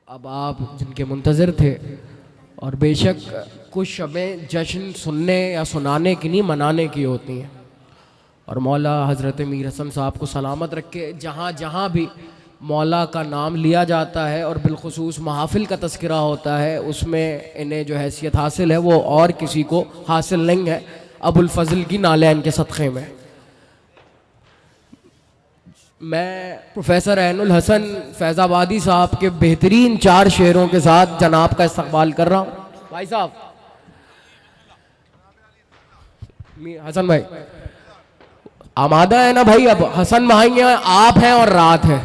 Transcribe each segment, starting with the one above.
अब आप जिनके मुंतज़िर थे, और बेशक कुछ शबें जश्न सुनने या सुनाने की नहीं, मनाने की होती हैं। और मौला हज़रत मीर हसन साहब को सलामत रखे, जहाँ जहाँ भी मौला का नाम लिया जाता है और बिलखुसूस महाफिल का तज़किरा होता है, उसमें इन्हें जो हैसियत हासिल है वो और किसी को हासिल नहीं है, अबुल फ़ज़ल की नालैन के सदक़े में। मैं प्रोफेसर ऐनुल हसन फैज़ाबादी साहब के बेहतरीन 4 शेरों के साथ जनाब का इस्तक़बाल कर रहा हूँ। भाई साहब, हसन भाई आमादा है ना भाई? अब हसन भाई हैं, आप हैं और रात है।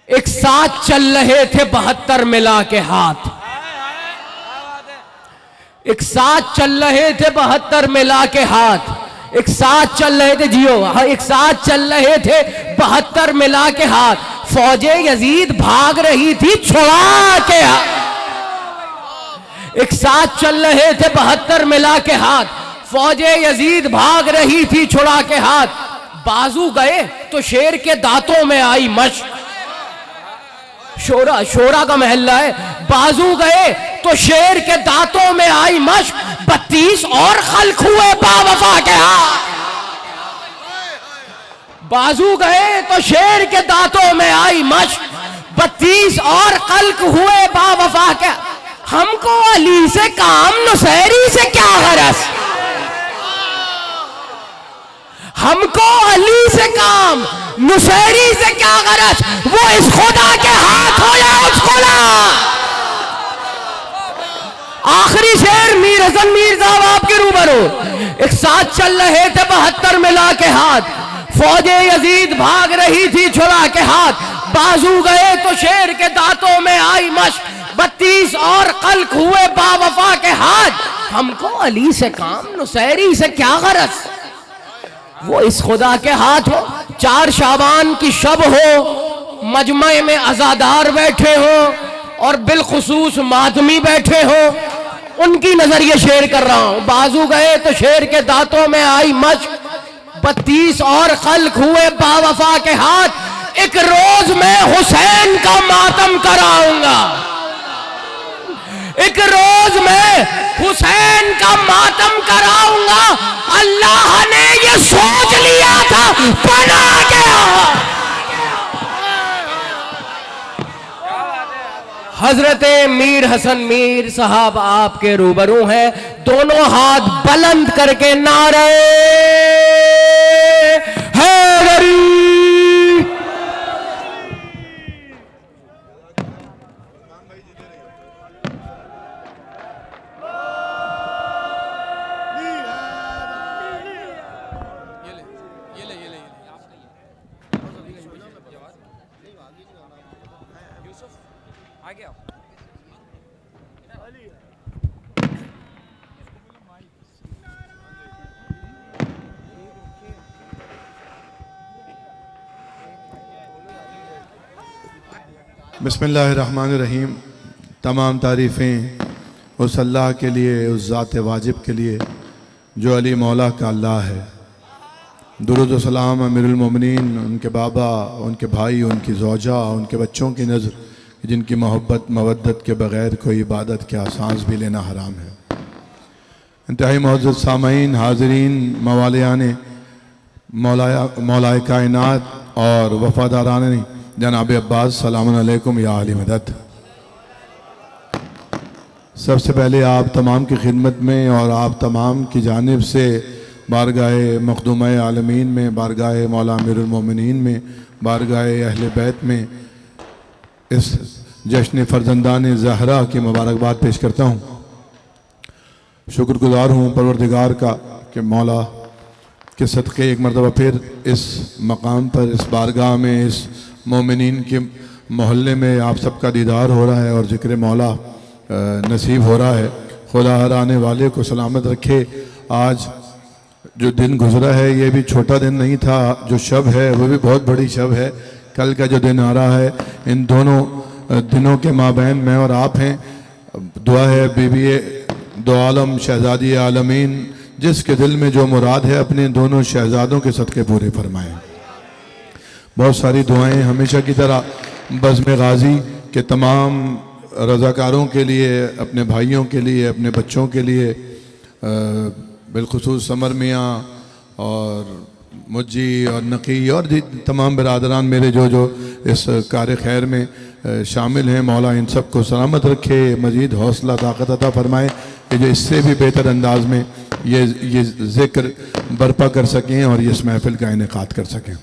एक साथ चल रहे थे 72 मिला के हाथ, एक साथ चल रहे थे 72 मिला के हाथ, एक साथ चल रहे थे जियो, एक साथ चल रहे थे 72 मिला के हाथ। फौजे यजीद भाग रही थी छुड़ा के हाथ। एक साथ चल रहे थे 72 मिला के हाथ, फौजे यजीद भाग रही थी छुड़ा के हाथ। बाजू गए तो शेर के दांतों में आई मश्क। शोरा, शोरा का महल्ला है। बाजू गए तो शेर के दांतों में आई मश्क, 32 और खल्क हुए बावफा के हाथ। बाजू गए तो शेर के दांतों में आई मश्क, 32 और खल्क हुए बावफा के। हमको अली से काम, नुसैरी से क्या गरज, हमको अली से काम, नुसैरी से क्या गरज, वो इस खुदा के हाथ हो या उस खुदा। आखिरी शेर मीर हसन मीर साहब आपके रूबरू। एक साथ चल रहे थे 72 मिला के हाथ, फौजे यजीद भाग रही थी छुड़ा के हाथ। बाजू गए तो शेर के दांतों में आई मश्क, 32 और खल्क हुए बावफा के हाथ। हमको अली से काम, नुसैरी से क्या गरज, वो इस खुदा के हाथ हो। 4 शाबान की शब हो, मजमे में अज़ादार बैठे हो और बिलखुसूस मातमी बैठे हो, उनकी नजरिए शेर कर रहा हूं। बाजू गए तो शेर के दांतों में आई मश्क, 32 और खल्क हुए बावफा के हाथ। एक रोज मैं हुसैन का मातम कराऊंगा, एक रोज मैं हुसैन का मातम कराऊंगा। अल्लाह ने ये सोच लिया था, बना गया। हजरत मीर हसन मीर साहब आपके रूबरू हैं, दोनों हाथ बुलंद करके नारे हैदरी। बिस्मिल्लाहिर्रहमानिर्रहीम। तमाम तारीफ़ें उस अल्लाह के लिए, उस ज़ात वाजिब के लिए जो अली मौला का अल्लाह है। दुरूद व सलाम अमीरुल मोमिनीन, उनके बाबा, उनके भाई, उनकी ज़ौजा, उनके बच्चों की नज़र, जिनकी मोहब्बत मवद्दत के बग़ैर कोई इबादत क्या सांस भी लेना हराम है। इंतहाई मुअज़्ज़ज़ सामईन, हाज़रीन, मवालियाने मौलाए कायनात और वफ़ादाराने जनाब अब्बास, सलाम अलैकुम या अली मदद। सबसे पहले आप तमाम की खिदमत में और आप तमाम की जानिब से बारगाह मखदूम आलमीन में, बारगाह मौला अमीरुल मोमिनीन में, बारगाह अहले बैत में इस जश्न फ़रज़ंदान ज़हरा की मुबारकबाद पेश करता हूँ। शुक्रगुज़ार हूँ परवरदिगार का कि मौला के सदक़े एक मरतबा फिर इस मकाम पर, इस बारगाह में, इस मोमिनीन के मोहल्ले में आप सबका दीदार हो रहा है और ज़िक्र मौला नसीब हो रहा है। खुदा हर आने वाले को सलामत रखे। आज जो दिन गुज़रा है ये भी छोटा दिन नहीं था, जो शब है वो भी बहुत बड़ी शब है। कल का जो दिन आ रहा है, इन दोनों दिनों के माबैन मैं और आप हैं। दुआ है बीबी दो आलम शहज़ादी आलमीन, जिसके दिल में जो मुराद है अपने दोनों शहज़ादों के सदक़े पूरे फरमाएँ। बहुत सारी दुआएं हमेशा की तरह बज़्म गाज़ी कि तमाम रज़ाकारों के लिए, अपने भाइयों के लिए, अपने बच्चों के लिए, बिलखुसूस समर मियाँ और मुज्जी और नकी और तमाम बिरादरान मेरे जो जो इस कार खैर में शामिल हैं, मौला इन सब को सलामत रखे, मज़ीद हौसला ताकत अता फरमाए कि जो इससे भी बेहतर अंदाज में ये ज़िक्र बर्पा कर सकें और ये इस महफ़िल का इनेकाद कर सकें।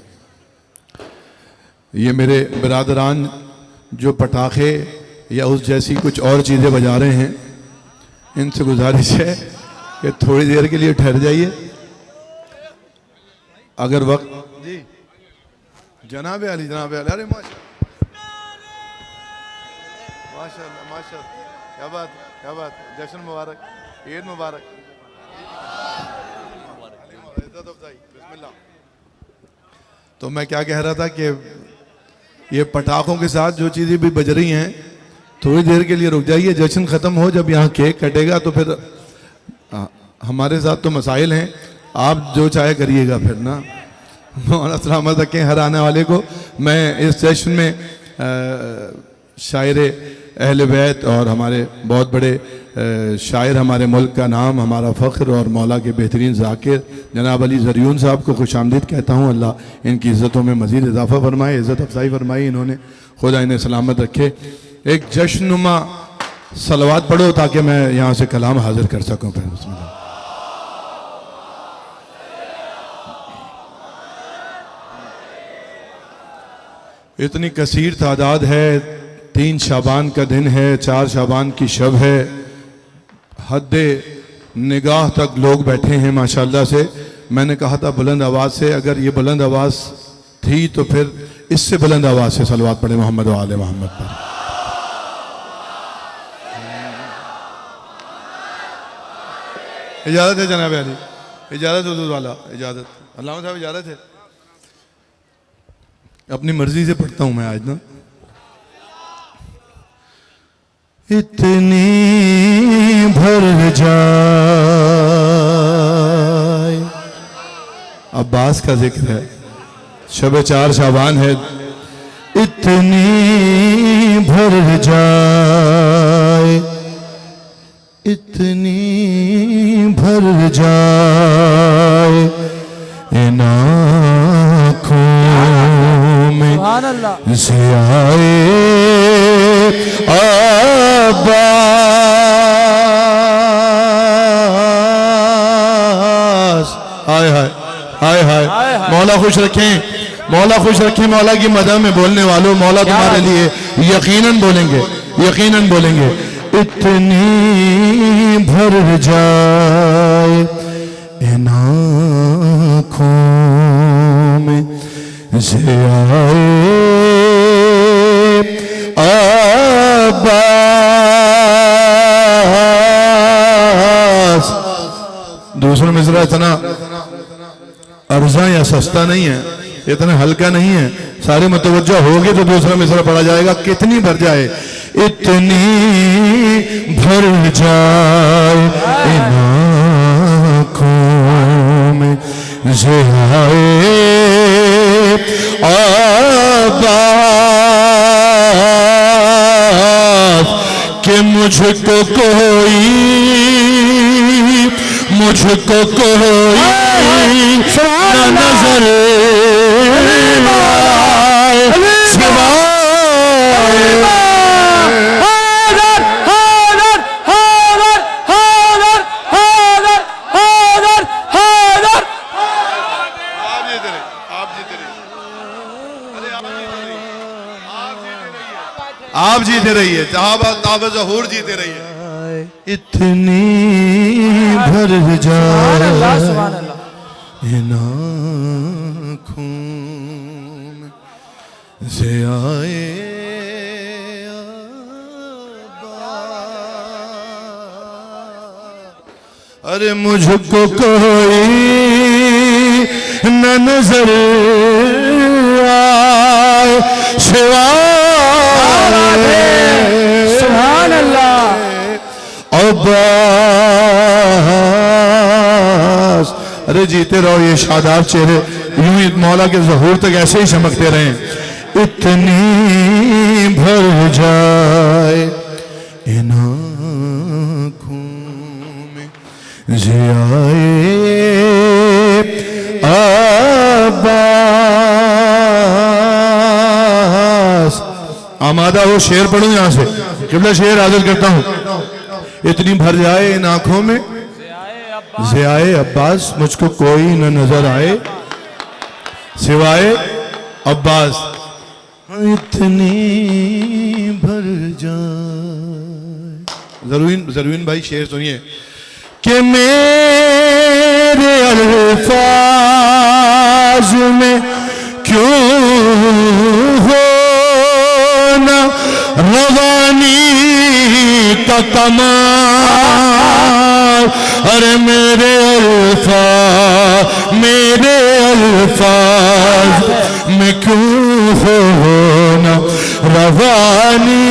ये मेरे बिरादरान जो पटाखे या उस जैसी कुछ और चीज़ें बजा रहे हैं, इनसे गुजारिश है कि थोड़ी देर के लिए ठहर जाइए अगर वक्त। जी जनाब अली, जनाब अली, अरे माशाअल्लाह माशाअल्लाह, क्या बात, क्या बात, जश्न मुबारक, ईद मुबारक, इज्जत अफजाई, बिस्मिल्लाह। तो मैं क्या कह रहा था कि ये पटाखों के साथ जो चीज़ें भी बज रही हैं, थोड़ी देर के लिए रुक जाइए, जश्न ख़त्म हो, जब यहाँ केक कटेगा तो फिर हमारे साथ तो मसाइल हैं, आप जो चाहे करिएगा फिर ना। मौला सलामत रखें हर आने वाले को। मैं इस सेशन में शायर अहले बैत और हमारे बहुत बड़े शायर, हमारे मुल्क का नाम, हमारा फ़ख्र और मौला के बेहतरीन ज़ाकिर जनाब अली ज़रियून साहब को खुशामदीद कहता हूँ। अल्लाह इनकी इज़्ज़तों में मज़ीद इजाफ़ा फरमाए, इज़्ज़त अफजाई फरमाई इन्होंने, खुदा इन्हें सलामत रखे। एक जश्नुमा सलवात पढ़ो ताकि मैं यहाँ से कलाम हाजिर कर सकूँ। फिर बिस्मिल्लाह। इतनी कसीर तादाद है, 3 शाबान का दिन है, 4 शाबान की शब है, हद्दे निगाह तक लोग बैठे हैं माशाल्लाह से। मैंने कहा था बुलंद आवाज़ से, अगर ये बुलंद आवाज़ थी तो फिर इससे बुलंद आवाज़ से सलवात पढ़े मोहम्मद व आले मोहम्मद पर। इजाज़त है जनाब अली, इजाज़त हुजूर वाला, इजाज़त, अल्लाह साहब इजाज़त है। अपनी मर्जी से पढ़ता हूं मैं आज ना। इतनी भर जाए, अब्बास का जिक्र है, शब 4 शाबान है। इतनी भर जाए, इतनी भर जाए इन आँखों में से आए अब्बास। हाय हाय हाय हाय, मौला खुश रखें, मौला खुश रखें। मौला की मदद में बोलने वालों, मौला तुम्हारे लिए यकीनन बोलेंगे, यकीनन बोलेंगे। इतनी भर जाए इन आँखों में से आए अब्बास। दूसरा मिसरा इतना अर्जा या सस्ता नहीं है, इतना हल्का नहीं है, सारे मुतवज्जो होगे तो दूसरा मिसरा पढ़ा जाएगा। कितनी भर जाए, इतनी भर जाए इन आँखों में से आए अब्बास कि मुझको कोई नजर आप जीते रहिए, ताब ज़हूर जीते रहिए। इतनी भर जाए इन आँखों में से आए अब्बास। अरे मुझको कोई न नजर आए सुभान अल्लाह अब्बास। अरे जीते रहो, ये शादाब चेहरे यूं ही मौला के ज़हूर तक ऐसे ही चमकते रहें। इतनी भर जाए इन आँखों में जियाए अब्बास। आमादा हो शेर पढ़ूं यहां से, किबला शेर हाजिर करता हूं। इतनी भर जाए इन आंखों में ज़ियाए अब्बास, मुझको कोई न नजर आए सिवाय अब्बास। इतनी भर जाए। जरूरीन भाई शेर सुनिए कि मेरे अल्फाज में क्यों हो ना रवानी का कमाल। अरे मेरे अल्फाज में क्यों हो ना रवानी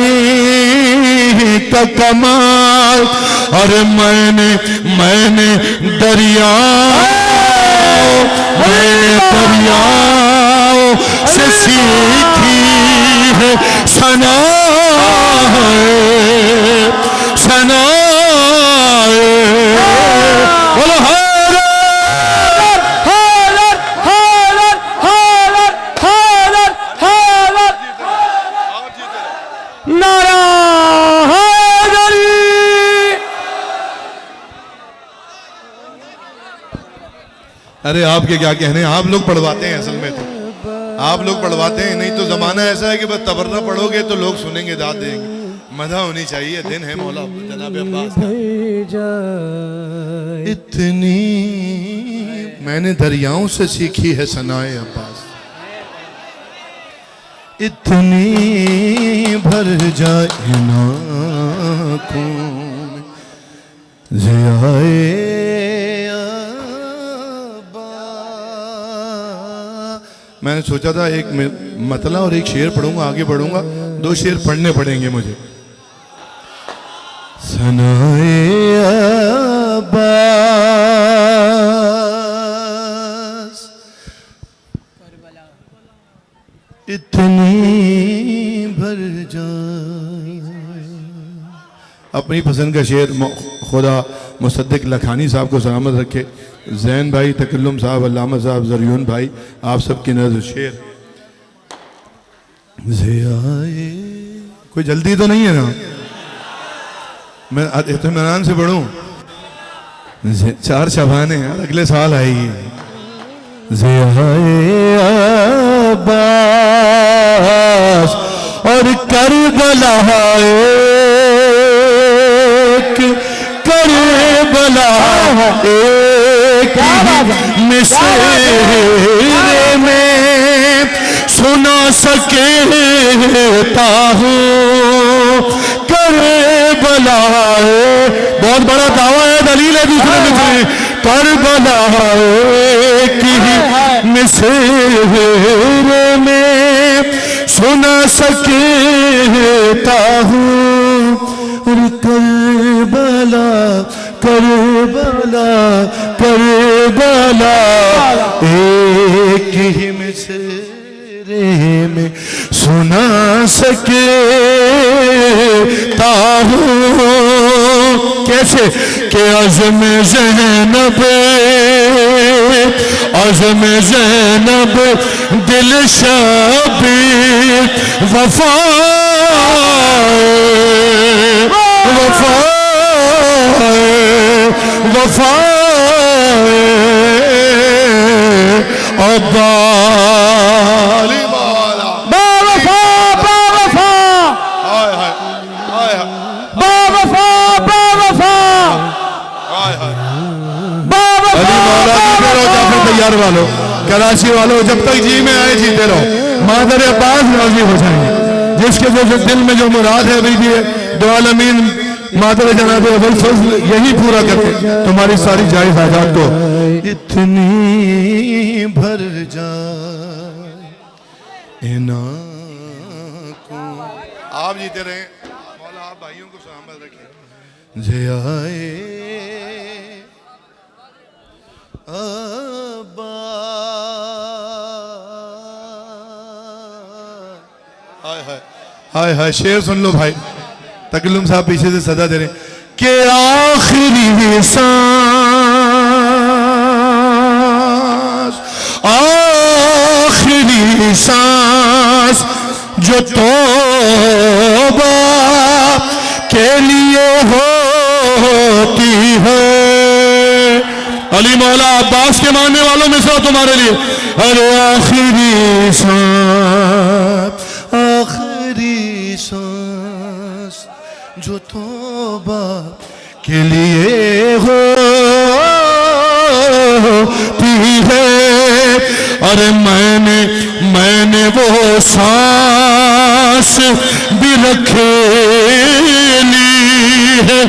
का कमाल। अरे मैंने दरियाओं से सीखी है सना अरे आपके क्या कहने, आप लोग पढ़वाते हैं। असल में तो आप लोग पढ़वाते हैं, नहीं तो जमाना ऐसा है कि बस तबर्रा पढ़ोगे तो लोग सुनेंगे, दाद देंगे। मजा होनी चाहिए। दिन है मौला जनाब अब्बास का। इतनी मैंने दरियाओं से सीखी है सनाए अब्बास। इतनी भर जाए आँखों में ज़ियाए मैंने सोचा था एक मतला और एक शेर पढ़ूंगा, आगे बढ़ूंगा। 2 शेर पढ़ने पड़ेंगे मुझे। सनाए अब्बास इतनी भर जाए। अपनी पसंद का शेर खुदा मुसद्दिक लखानी साहब को सलामत रखे। जैन भाई, तकल्लुम साहब, अल्लामा साहब, जरियून भाई, आप सबकी नजर शेर। ज़ियाए कोई जल्दी तो नहीं है ना? मैं इत्मीनान से पढ़ूं। 4 शबाने यार, अगले साल आएगी। ज़ियाए अब्बास और करबला मिसरे में सुना सकेता हूँ करबला। बहुत बड़ा दावा है, दलील है दूसरे मिसरे। करबला की मिसरे में सुना सकेता हूँ। करबला एक ही मिसरे में सुना सकेता हूँ। कैसे कि अज़्म ज़ैनब दिल शबीर वफा तैयार वालों, कराची वालों, जब तक जी में आए जीते रहो। मादर अब्बास राजी हो जाएंगे। जिसके जो दिल में जो मुराद है अभी भी दो आलमीन मादर जनाब अबुल फज़ल यही पूरा करते तुम्हारी सारी जायज़ हाजात को। इतनी भर जाए इन आँखों। आप जीते रहे मौला, आप भाइयों को सलामत रखें। ज़ियाए अब्बास। हाय हाय हाय हाय, शेर सुन लो भाई। तकल्लुम साहब पीछे से सदा दे रहे हैं कि आखिरी सांस, आखिरी सांस जो तौबा के लिए होती है। अली मौला अब्बास के मानने वालों में से तुम्हारे लिए, अरे आखिरी सांस, आखिरी सांस जो तौबा के लिए होती है। अरे मैंने वो सांस भी रख ली है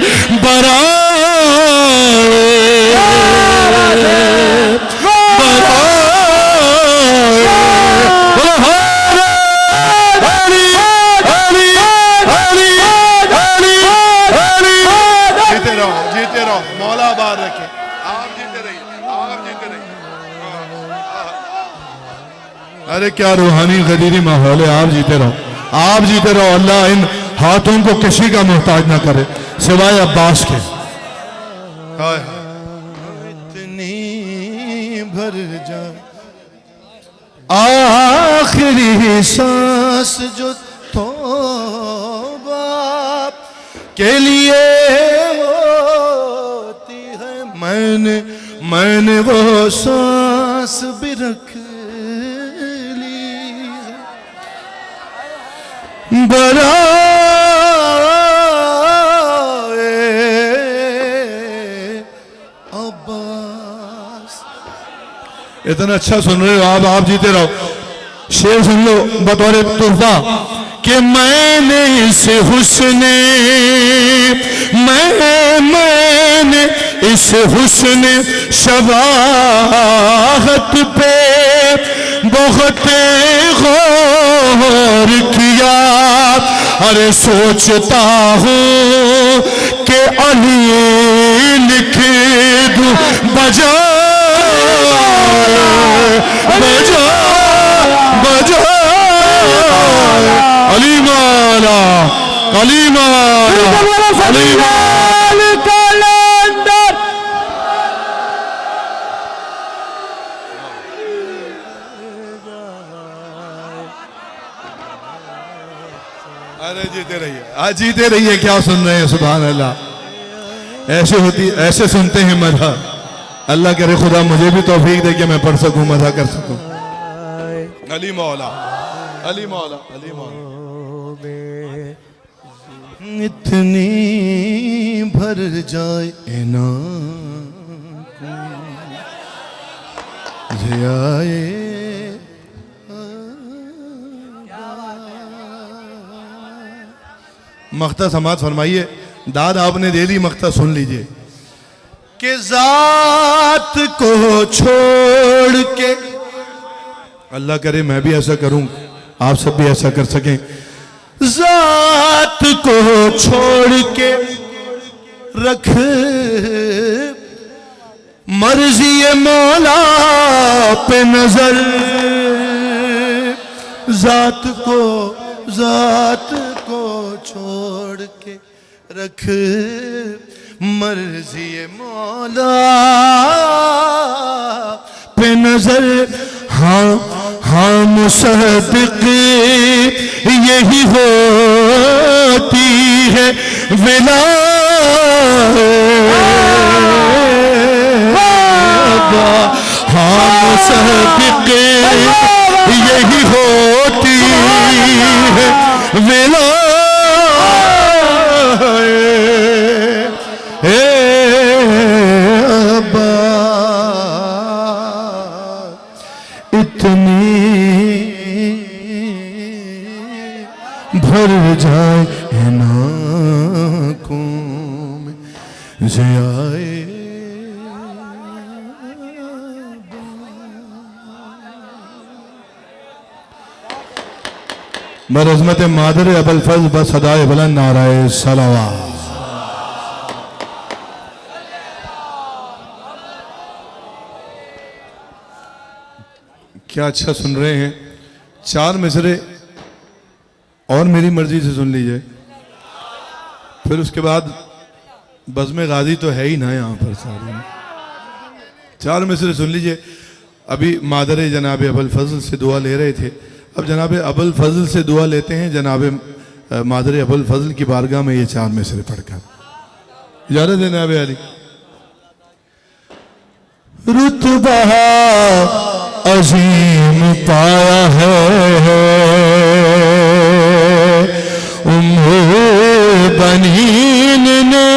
जीते रहो, मौला बार रखे। आप जीते रहिए, आप जीते रहिए। अरे क्या रूहानी गदीरी माहौल है। आप जीते रहो, आप जीते रहो। अल्लाह इन हाथों को किसी का मोहताज ना करे सिवाय अब्बास के। इतनी भर जाए आखिरी सांस जो तौबा के लिए होती है। मैंने वो सांस भी रख ली है बराए अब्बास। इतना अच्छा सुन रहे हो आप जीते रहो। शेर सुन लो बतौर तोहफा कि मैंने इस हुस्ने इस हुस्ने शबाहत पे बहुत गौर किया। अरे सोचता हूँ कि अली लिख दूं बजा अली मौला, अली मौला, अली कलंदर। अरे जीते रहिए, आज जीते रहिए। क्या सुन रहे हैं, सुभान अल्लाह। ऐसे सुनते हैं मदह। अल्लाह करे खुदा मुझे भी तौफीक दे कि मैं पढ़ सकूं, मदह कर सकूं। अली मौला, अली मौला, अली मौला। इतनी भर जाए ना आए मख्ता समाज फरमाइए। दाद आपने दे दी, मख्ता सुन लीजिए कि जात को छोड़ के, अल्लाह करे मैं भी ऐसा करूं, आप सब भी ऐसा कर सकें। जात को छोड़ के रख मर्जी मौला पे नजर। जात को छोड़ के रख मर्जी मौला पे नजर। हाँ मुसद्दिक यही होती है विलायत। हाँ मुसद्दिक यही होती है विलायत। इतनी भर जाए नाकों में से आए। बरज़मत मादर अबुल फज़्ल बस सदाए बुलंद नाराए सलावा। क्या अच्छा सुन रहे हैं। 4 मिसरे और मेरी मर्जी से सुन लीजिए। फिर उसके बाद बज़्म गाजी तो है ही ना यहाँ पर सारे में। 4 मिसरे सुन लीजिए। अभी मादर जनाब अबुल फजल से दुआ ले रहे थे, अब जनाब अबुल फजल से दुआ लेते हैं जनाब मादर अबुल फजल की बारगाह में ये 4 मिसरे पढ़कर। इजाज़त है जनाब अली। रुतबा अजीम पाया है बनीन ने।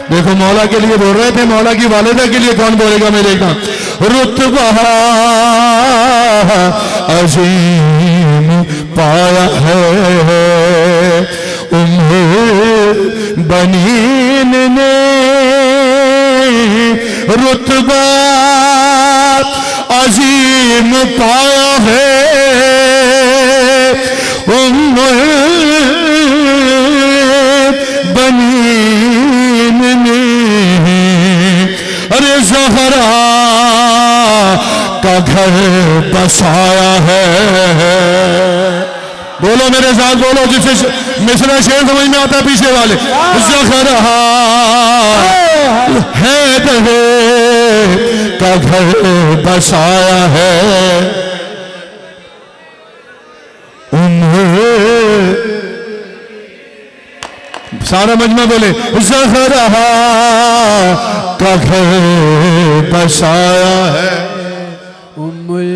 देखो मौला के लिए बोल रहे थे, मौला की वालिदा के लिए कौन बोलेगा मेरे का। रुतबा अजीम पाया है बनीन ने। रुतबा अजीम पाया है बनीन ने। अरे ज़हरा का घर बसाया है। बोलो मेरे साथ बोलो, जिसे मिसरा शेर समझ में आता है पीछे वाले। ज़हरा है का घर बसाया है सारा मजमा बोले। ज़हरा का घर बसाया है उम्मुल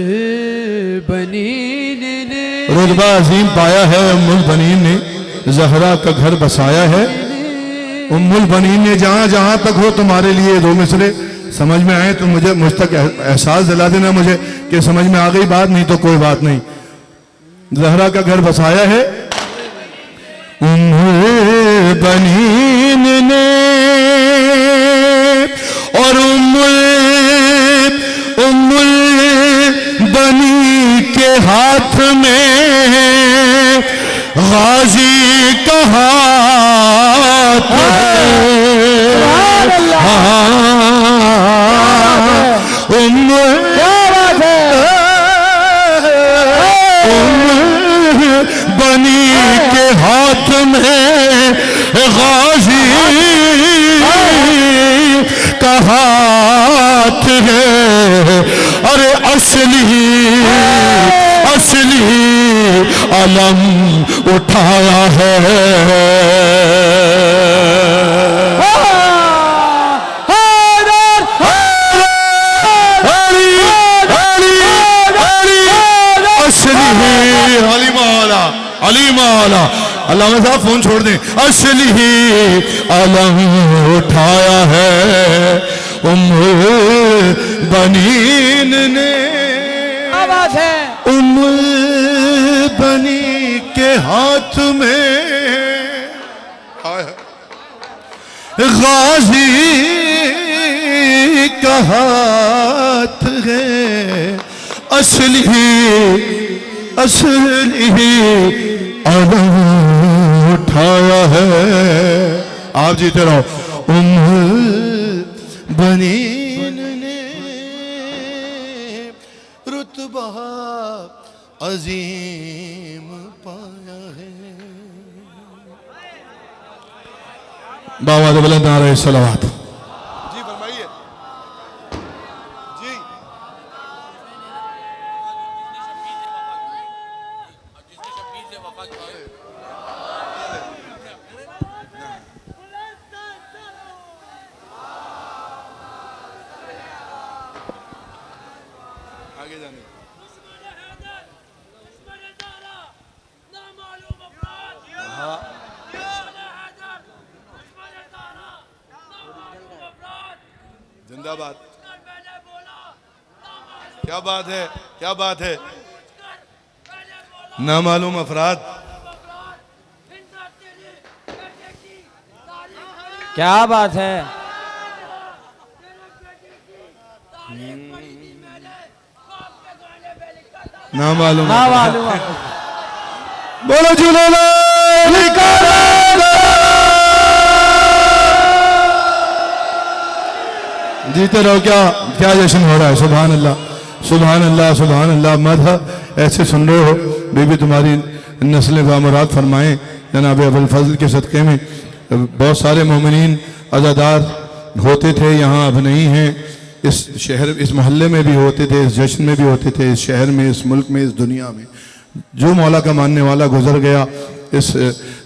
बनीन ने। रुतबा अजीम पाया है उम्मुल बनीन ने, ज़हरा का घर बसाया है। उम्मुल बनीन ने जहाँ जहाँ तक हो तुम्हारे लिए 2 मिसरे समझ में आए तो मुझे मुझ तक एहसास दिला देना मुझे कि समझ में आ गई बात, नहीं तो कोई बात नहीं। ज़हरा का घर बसाया है उम्मुल बनीन ने। और उम्मुल बनी के हाथ में गाजी का हाथ है। बनी के हाथ में गाजी का हाथ है। अरे असली अलम उठाया है। अली मौला अल्लाह साहब फोन छोड़ दें। असली ही अलम उठाया है उम्मुल बनीन ने। आवाज है उम्मुल बनी के हाथ में गाजी का हाथ है। असली अलम उठाया है। आप जीते रहो। उम्मुल बनीन ने रुतबा अजीम पाया है। बाबा तो बुलंद नारे सलावत। जी फरमाइए जी। आगे जाने जिंदाबाद। क्या बात है, क्या बात है। नामालूम अफराद। क्या बात है। नामालूम बोलो झूलेलाल। जीते रहो। क्या क्या जश्न हो रहा है, सुभान अल्लाह। सुभान अल्लाह मदह ऐसे सुन रहे हो। बीबी तुम्हारी नस्लें बामुराद फरमाएं जनाब अबुल फजल के सदक़े में। बहुत सारे मोमिनीन अज़ादार होते थे, यहाँ अब नहीं हैं। इस शहर, इस मोहल्ले में भी होते थे, इस जश्न में भी होते थे, इस शहर में, इस मुल्क में, इस दुनिया में। जो मौला का मानने वाला गुजर गया, इस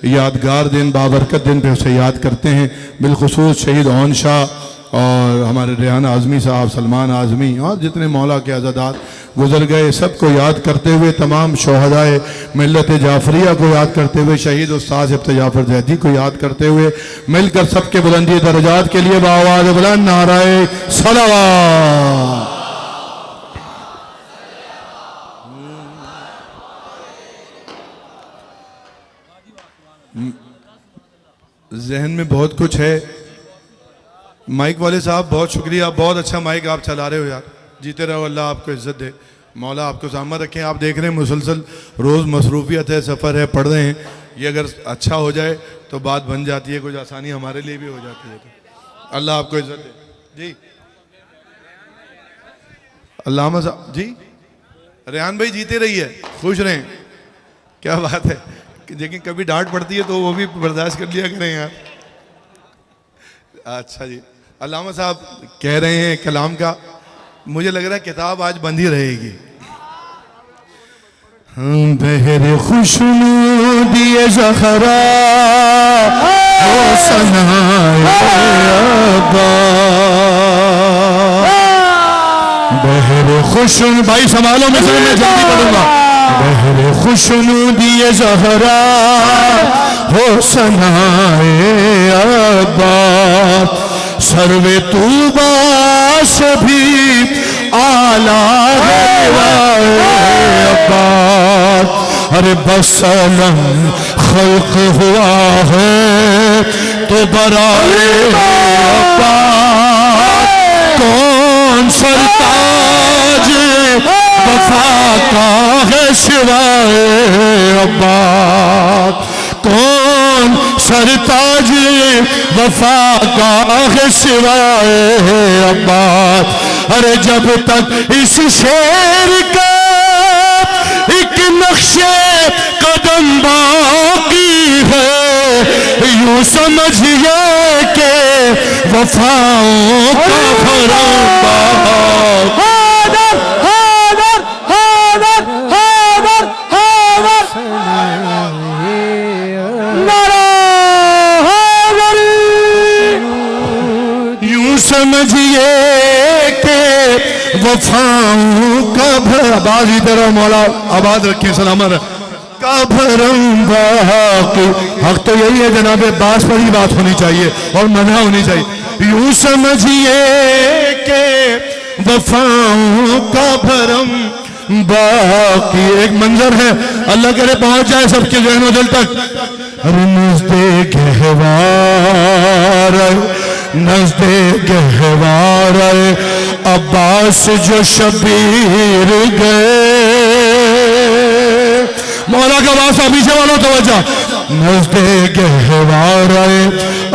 यादगार दिन, बाबरकत दिन पे उसे याद करते हैं। बिलखुसूस शहीद ओन शाह और हमारे रेहान आज़मी साहब, सलमान आज़मी और जितने मौला के अज़ादार गुजर गए, सबको याद करते हुए, तमाम शोहदाए मिल्लत जाफरिया को याद करते हुए, शहीद उस्ताद इफ्ते जाफर जैदी को याद करते हुए, मिलकर सबके बुलंदी दर्जात के लिए बाआवाज़ बुलंद नाराए सलावत। जहन में बहुत कुछ है। माइक वाले साहब बहुत शुक्रिया, बहुत अच्छा माइक आप चला रहे हो यार, जीते रहो, अल्लाह आपको इज्जत दे, मौला आपको सामने रखें। आप देख रहे हैं मुसलसल रोज़ मसरूफियत है, सफ़र है, पढ़ रहे हैं। ये अगर अच्छा हो जाए तो बात बन जाती है, कुछ आसानी हमारे लिए भी हो जाती है। तो अल्लाह आपको इज्जत दे जी। अल्लामा साहब जी, रेहान भाई जीते रहिए, खुश रहें, क्या बात है। लेकिन कभी डांट पड़ती है तो वो भी बर्दाश्त कर लिया करें यार। अच्छा जी, अल्लामा साहब कह रहे हैं कलाम का, मुझे लग रहा है किताब आज बंद ही रहेगी। बहरे खुशनू दिए ज़हरा बहरे खुशनू, भाई संभालो, मैं जल्दी पढ़ूंगा। बहरे खुशनू दिए ज़हरा हो सनाए अब्बा, सर्वे तूबा से भी आला अब्बा। अरे बसलम खल्क हुआ है तो बराए अब्बा, कौन सरताज वफा का है सिवाए अब्बा, कौन सरताज वफा का है सिवाए अब्बा। अरे जब तक इस शेर का एक नक्शे कदम बाकी है, यूं समझिए के वफाओं का भरंबा। समझिए के वफाओं का आबाद ही तेरा मौला आबाद रखे, सलामत का भरम हक तो यही है जनाबे, बास पर ही बात होनी चाहिए और मना होनी चाहिए। यूं समझिए के वफाओं का भरम बाकी। एक मंजर है, अल्लाह करे पहुंच जाए सबके जहनो दिल तक। नज़्दे गहवार, नज़्दे गहवार अब्बास जो शबीर गए। मौला का वास्ता पीछे वालों तवज्जो। नज़्दे गहवार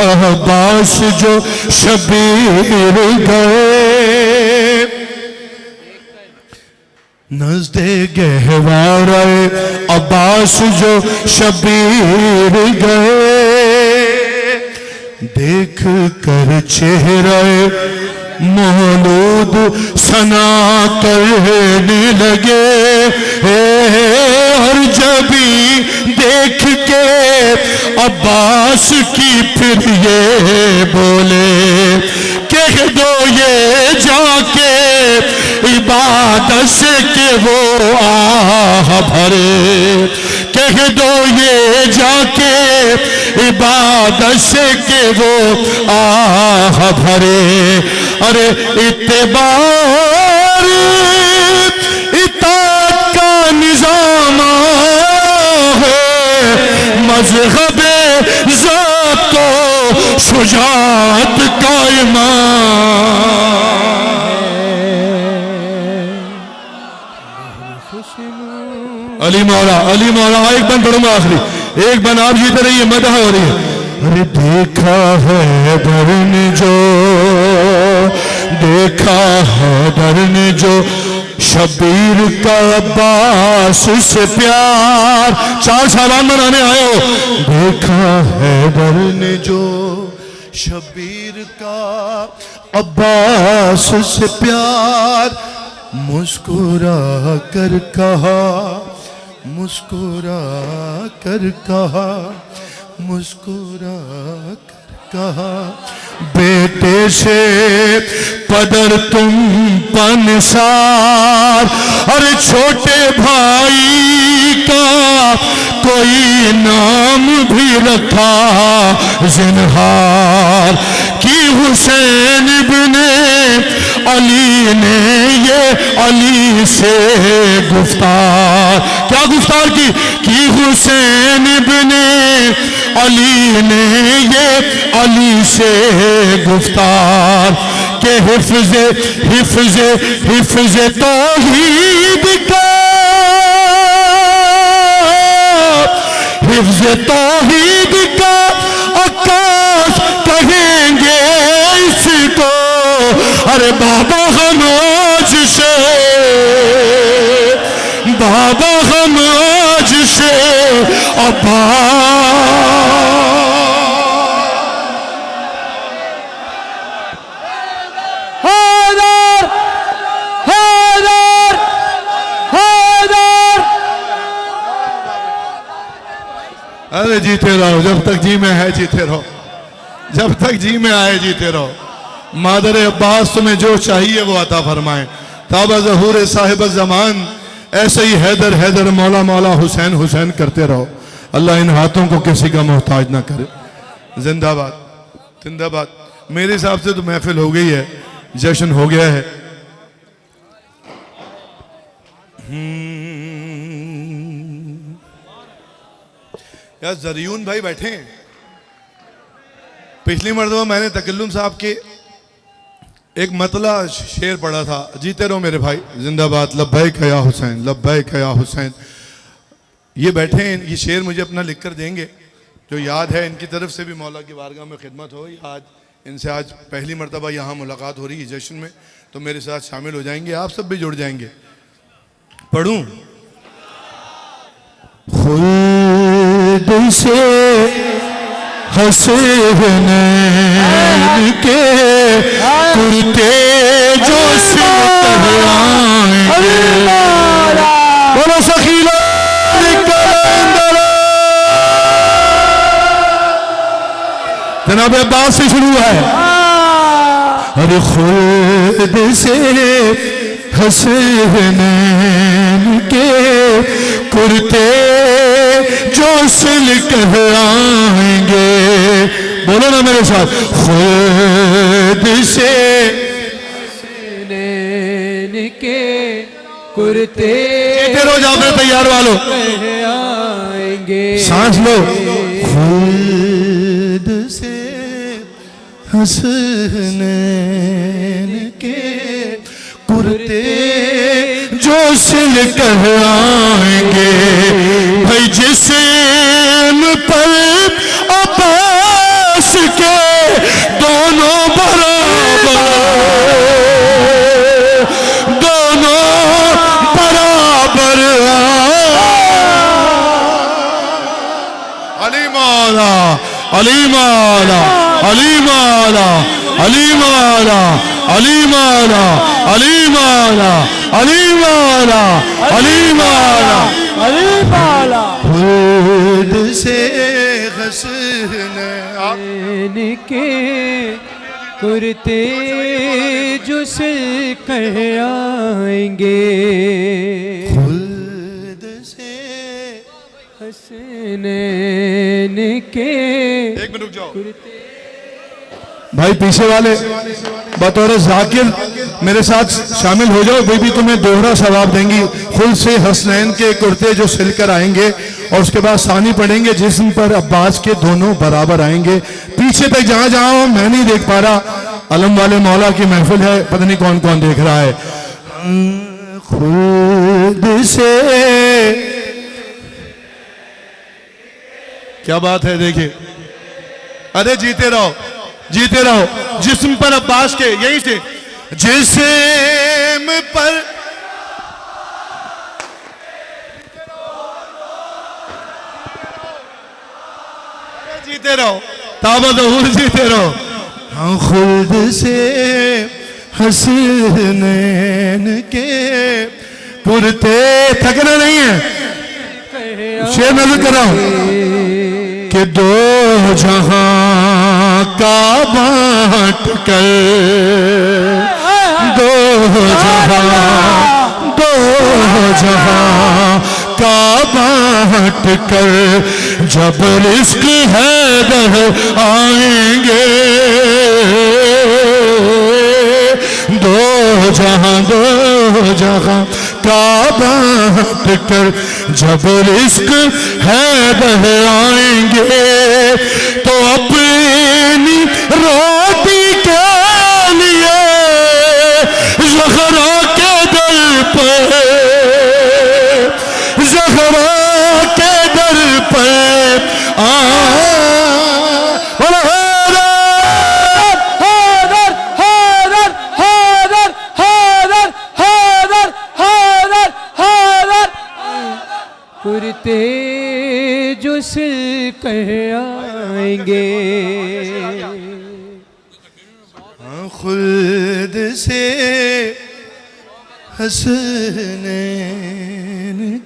अब्बास जो शबीर गए, नज़्दे गहवार अब्बास जो शबीर गए। देख कर चेहरा मौलूद सना करने लगे, और जब देख के अब्बास की फिर ये बोले, कह दो ये जाके इबादत से के वो आह भरे, कह दो ये जाके इबादत से के वो आह भरे। अरे इत्तेबार इताअत का निजाम है, मज़हबे ज़ात तो शुजाअत का ईमान। अली मौला एक बन पढ़ूंगा आखिरी, एक बन आप जीते रहिए, मदह हो रही है। अरे देखा है दरन जो, देखा है दरन जो शबीर का अब्बास से प्यार, 4 शाबान मनाने आए हो। देखा हैदर ने जो शबीर का अब्बास से प्यार, मुस्कुरा कर कहा, मुस्कुरा कर कहा, मुस्कुरा कर कहा, बेटे से पदर तुम पनसार, अरे छोटे भाई का कोई नाम भी रखा जिन्हार, कि हुसैन इब्ने अली ने ये अली से गुफ्तार, क्या गुफ्तार की, कि हुसैन इब्ने अली ने ये अली से गुफ्तार, के हिफ्ज़े हिफ्ज़े हिफ्ज़े तौहीद का, हिफ्ज़े तौहीद का आकाश कहेंगे इसको, अरे बाबा हम आज से, बाबा हम आज से अब्बास। अरे जीते रहो, जब तक जी में है जीते रहो, जब तक जी में आए जीते रहो। मादर अब्बास तुम्हें जो चाहिए वो अता फरमाए। ताबा ज़हूर साहिब ज़मान, ऐसे ही हैदर हैदर मौला मौला हुसैन हुसैन करते रहो। अल्लाह इन हाथों को किसी का मोहताज ना करे। जिंदाबाद जिंदाबाद। मेरे हिसाब से तो महफिल हो गई है, जश्न हो गया है। यार जरियून भाई बैठे हैं। पिछली मर्तबा मैंने तकल्लुम साहब के एक मतला शेर पढ़ा था, जीते रहो मेरे भाई, जिंदाबाद, लब्बैक या हुसैन, लब्बैक या हुसैन। ये बैठे हैं, ये शेर मुझे अपना लिख कर देंगे, जो याद है। इनकी तरफ से भी मौला की बारगाह में खिदमत हो। आज इनसे आज पहली मर्तबा यहाँ मुलाकात हो रही है जश्न में, तो मेरे साथ शामिल हो जाएंगे, आप सब भी जुड़ जाएंगे। पढ़ूं? खुद से हसीन के कुर्ते जो बोलो सखीलो जनाब अब्बास से शुरू है। अरे खुद से हसीन के कुर्ते जो सिल कर आएंगे, बोलो ना मेरे साथ, खुद से के कुर्ते रोज आपने तैयार वालों आएंगे, सांस लो। खुद से हसनैन के कुर्ते जो सिल कर आएंगे, भाई जिस्म पर अब्बास के दोनों बराबर, दोनों बराबर। अली मौला, अली मौला, अली मौला, अली मौला, अली मौला, अली मौला, अली मौला, अली मौला, अली मौला। खुद से हसन के कुर्ते जो सिल कर आएंगे, खुद से हसनैन के। एक मिनट रुक जाओ भाई, पीछे वाले बतौर जाकिर मेरे साथ शामिल हो जाओ, बेबी तुम्हें दोहरा सवाब देंगी। खुद से हसनैन के कुर्ते जो सिलकर आएंगे, और उसके बाद सानी पढ़ेंगे, जिस्म पर अब्बास के दोनों बराबर आएंगे। पीछे तक जहां जहां मैं नहीं देख पा रहा, अलम वाले मौला की महफिल है, पता नहीं कौन कौन देख रहा है। खुद से, क्या बात है, देखिए। अरे जीते रहो, जीते रहो। जिस्म पर अब्बास के, यहीं से जिस्म पर जीते रहो, ताबदहुर जीते रहो। हाँ खुल्द से हसनैन के पुरते, थकना नहीं है, शेर नजर कर रहा हूं कि दो जहां का बांट कर, दो जहां का बांट कर जब रिस्क है दर आएंगे, दो जहां का बांट कर जब रिस्क है दर आएंगे, तो अपनी रोटी के लिए ज़हरा के दर पर, ज़हरा के दर पर कुर्ते जो सिल कर आएंगे, खुद से हसनैन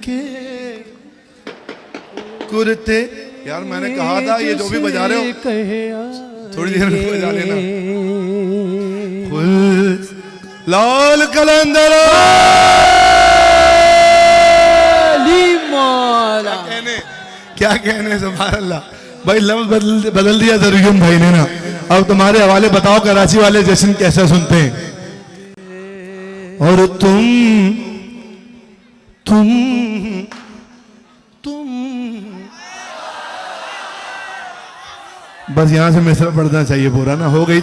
के कुर्ते। यार मैंने कहा था ये जो भी बजा रहे हो थोड़ी देर में बजा लेना। लाल कलंदर क्या कहने सुभान अल्लाह भाई, लफ्ज़ बदल दिया ज़रूर भाई ने ना। अब तुम्हारे हवाले बताओ कराची वाले जश्न कैसा सुनते हैं। और तुम बस यहां से मिसरा पढ़ना चाहिए पूरा ना, हो गई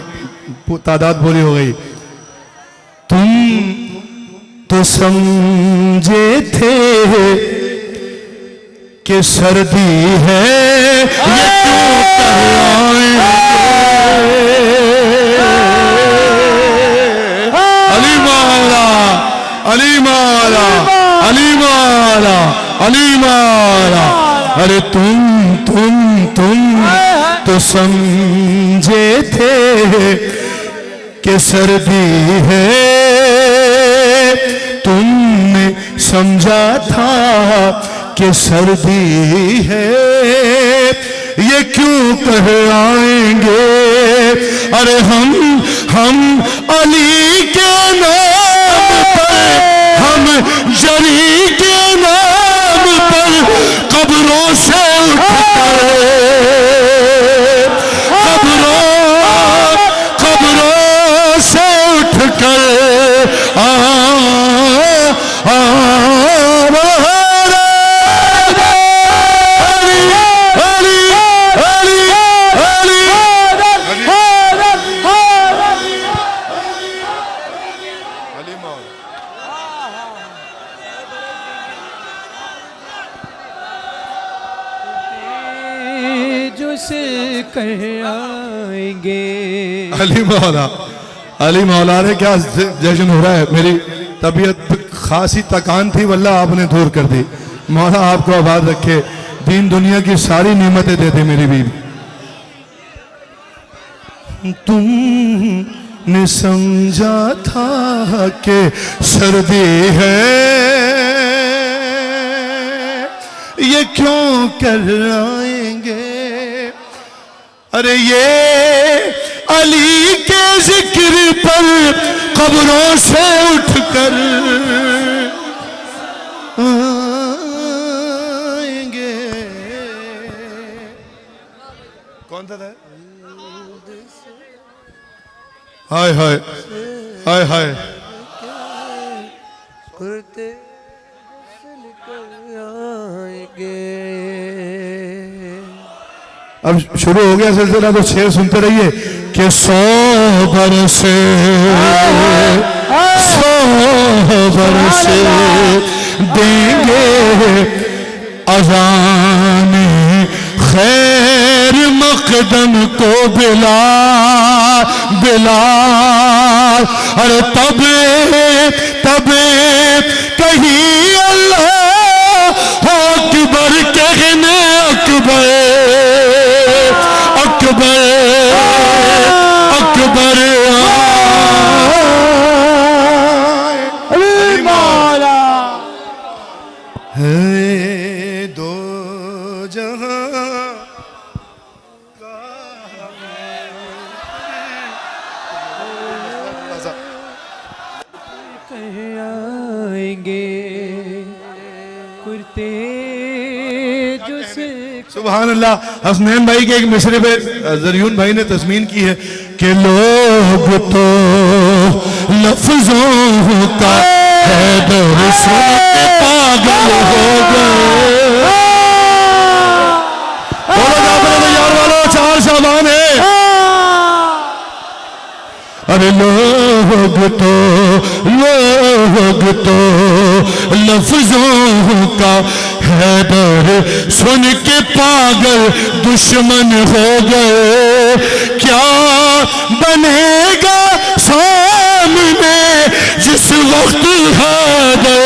तादाद पूरी हो गई। तुम तो समझे थे कि सर्दी है ये क्यों अली माला अली माला अली माला अली माला। अरे तुम तो समझे थे कि सर्दी है, तुमने समझा था कि सर्दी है ये क्यों कह आएंगे। अरे हम अली के नाम पर, हम जरी के नाम पर कब्रों से उठकर, कब्रों से उठकर अली मौला रे क्या जश्न हो रहा है। मेरी तबीयत खासी तकान थी, वल्लाह आपने दूर कर दी। मौला आपको आबाद रखे, दीन दुनिया की सारी नेमतें दे दे मेरी बीवी। तुमने समझा था कि सर्दी है ये क्यों कर आएंगे। अरे ये अली के जिक्र पर कब्रों से उठकर आएंगे। कौन था? हाय हाय हाय हाय। अब शुरू हो गया सिलसिला, तो शेर सुनते रहिए कि 100 बरसे देंगे अज़ान खैर मकदम को बिलाल। अरे तब कहीं अल्लाह अकबर कहने अकबर अकबर अकबर मौला है दो जहां आएंगे कुर्ते जो से सुभान अल्लाह। हसनैन भाई के एक मिसरे पे जरियून भाई ने तस्मीन की है कि लोग तो लफ्जों का हैदर सुन के पागल हो गए। बोलो जाफर तैयार वालों, 4 शाबान है। अरे लोग तो लफ्जों का हैदर सुन के पागल दुश्मन हो गए। क्या बनेगा सामने जिस वक्त हैदर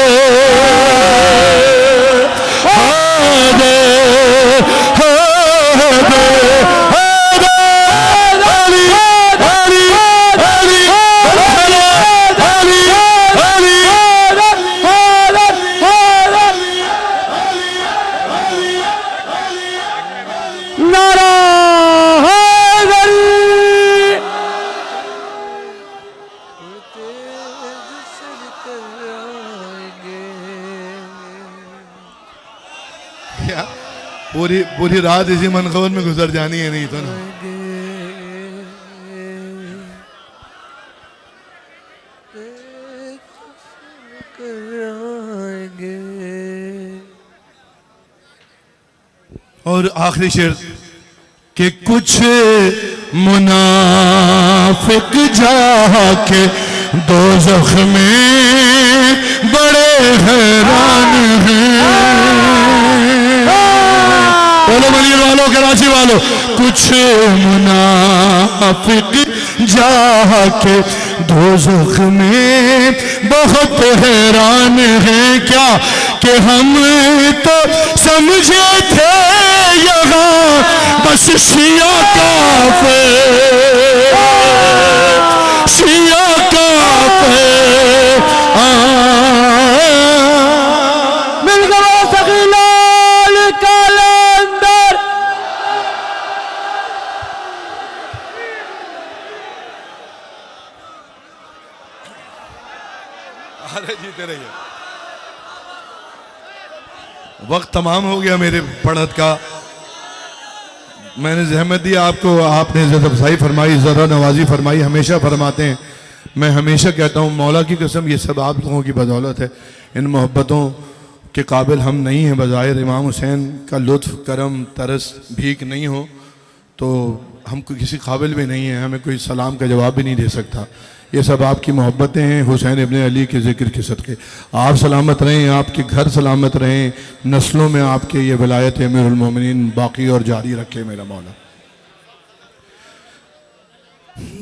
पूरी पूरी रात इसी मनखवन में गुजर जानी है, नहीं तो ना। और आखिरी शेर कि कुछ मुनाफिक जाके दोज़ख में बड़े हैरान हैं। बोलो मलिक वालों, कराची वालों, कुछ मुनाफिक जाके दोज़ख में बहुत हैरान हैं। क्या कि हम तो समझे थे यहाँ बस शिया काफ़िर, शिया काफ़िर। मिल गया सकीलाल कलंदर। अरे जीते रहिए। वक्त तमाम हो गया मेरे पढ़त का। मैंने जहमत दी आपको, आपने इज़्ज़त अफ़ज़ाई फरमाई, ज़रा नवाजी फरमाई, हमेशा फरमाते हैं। मैं हमेशा कहता हूँ मौला की कसम ये सब आप लोगों की बदौलत है। इन मोहब्बतों के काबिल हम नहीं हैं। बज़ाहिर इमाम हुसैन का लुत्फ़ करम तरस भीख नहीं हो तो हम किसी काबिल भी नहीं हैं, हमें कोई सलाम का जवाब भी नहीं दे सकता। ये सब आपकी मोहब्बतें हैं हुसैन इब्ने अली के ज़िक्र के सदक़े। आप सलामत रहें, आपके घर सलामत रहें, नस्लों में आपके ये विलायत अमीरुल मोमिनीन बाकी और जारी रखे मेरा मौला।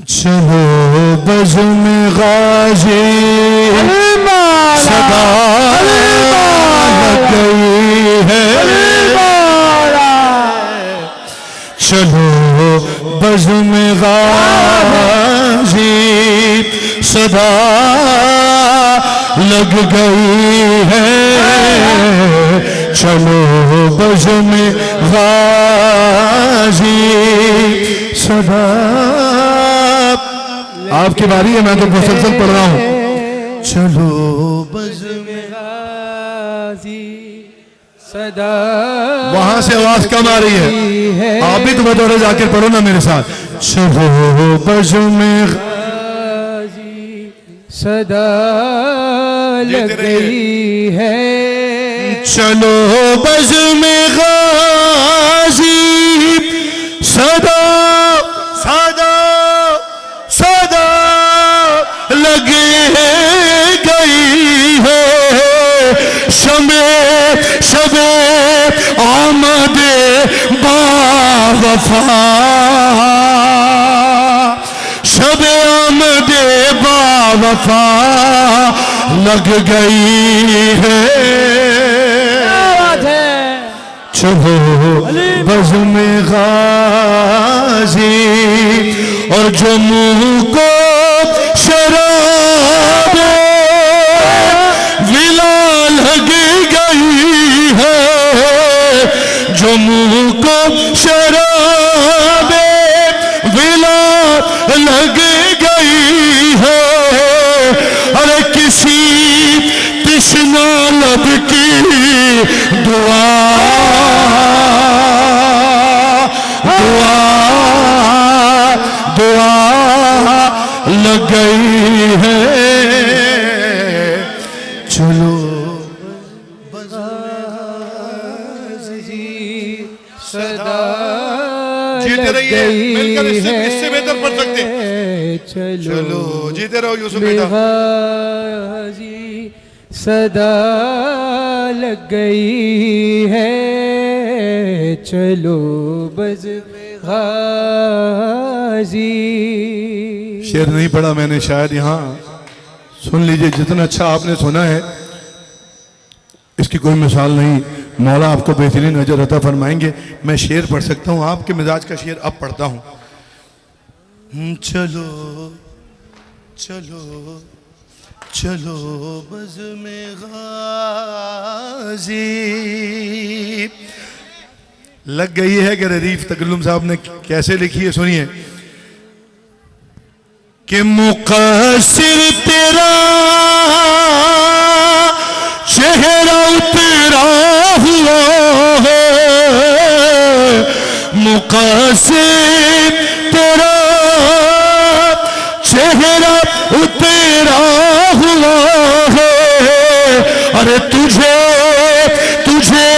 चलो बज़्म गाज़ी सदा लग गई है। चलो बज़्म गाज़ी सदा लग गई है। चलो बज़्म गाज़ी सदा। आपकी बारी है, मैं तो मुसलसल पढ़ रहा हूँ। चलो बज़्म गाज़ी सदा। वहां से आवाज कम आ रही है, आप भी तो बतौर जाकिर पढ़ो ना मेरे साथ। चलो बज़्म गाज़ी सदा लग गई है। चलो बज़्म गाज़ी सदा सदा सदा लग गई है। शमे शबे आमदे बावफा, शबे आमदे बावफा लग गई है। चलो बज़्म गाज़ी और जो मुँह को शराब विला लग गई है, जो मुँह को शराब विला लग गई है। अरे किसी तिश्ना लब की दुआ दुआ दुआ लग गई है। चलो सदा जीते रहिए, मिलकर इससे बेहतर पढ़ सकते हैं। चलो जीते रहो यूसुफ बेटा। गाजी सदा लग गई है, चलो बज़्म गाजी। शेर नहीं पढ़ा मैंने, शायद यहाँ सुन लीजिए। जितना अच्छा आपने सुना है इसकी कोई मिसाल नहीं। मौला आपको बेहतरीन अजर अता फरमाएंगे। मैं शेर पढ़ सकता हूँ, आपके मिजाज का शेर अब पढ़ता हूँ। चलो चलो चलो बज़्म गाज़ी लग गई है कि ररीफ तकल्लुम साहब ने कैसे लिखी है, सुनिए। कि मुक़स्सिर तेरा चेहरा उतरा हुआ है, मुक़स्सिर तेरा चेहरा उतरा हुआ है। अरे तुझे तुझे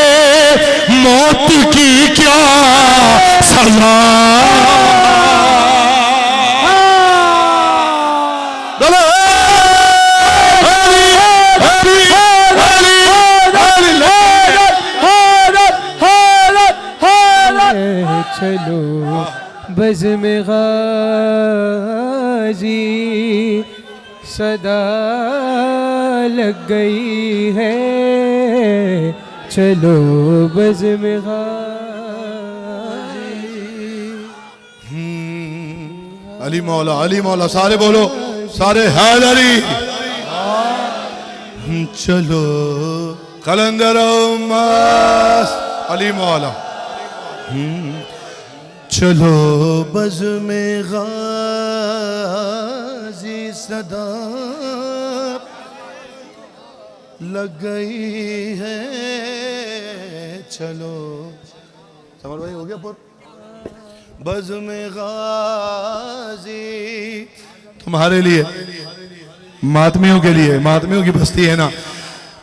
मौत की क्या सजा, चलो बज़्म गाज़ी सदा लग गई है, चलो बज़्म गाज़ी। अली मौला सारे बोलो, सारे हैदरी। चलो कलंदर अली मौला। चलो बज़्म गाज़ी सदा लग गई है, चलो। समर भाई हो गया पुर। बज़्म गाज़ी तुम्हारे लिए, मातमियों के लिए, मातमियों की बस्ती है ना,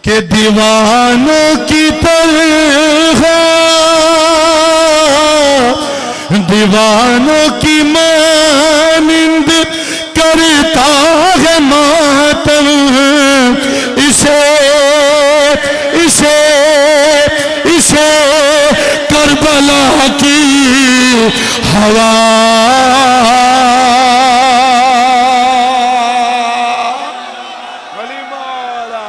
कि दीवानों की तरह दीवानों की मानिंद करता है मातम, इसे इसे इसे करबला की हवा। अली मौला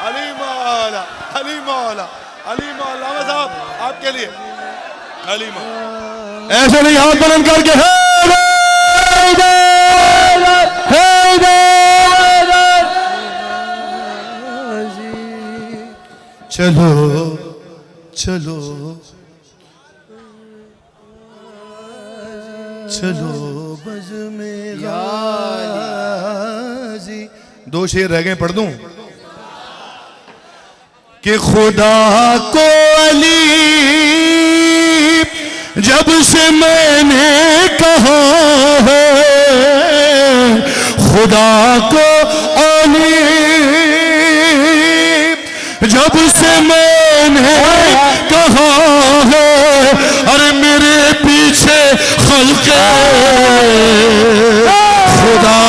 अली मौला अली मौला अली मौला साहब आपके लिए। अली मौला ऐसे नहीं हाथ बुलंद करके चलो चलो चलो बज़्म गाज़ी। दो शेर रह गए, पढ़ दूं। कि खुदा को अली जब से मैंने कहा है, खुदा को अली जब से मैंने कहा है, अरे मेरे पीछे खल्क़े खुदा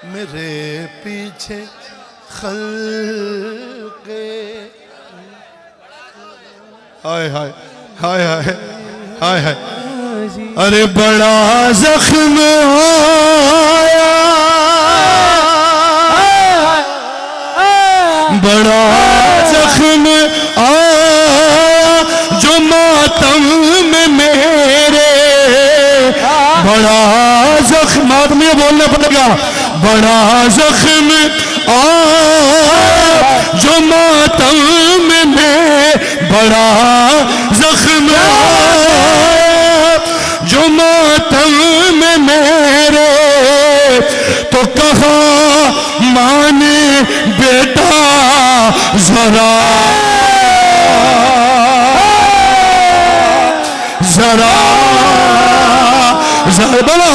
मेरे पीछे खल्क़े। हाय हाय हाय हाय हाय हाय। अरे बड़ा जख्म आया, बड़ा जख्म आया जो मातम में मेरे, बड़ा जख्म, आदमी बोलना पड़ेगा, बड़ा जख्म आया जो मातम में मैं, बड़ा जख्म आया जो मातम में मेरे, तो कहा माने बेटा जरा जरा जरा बोलो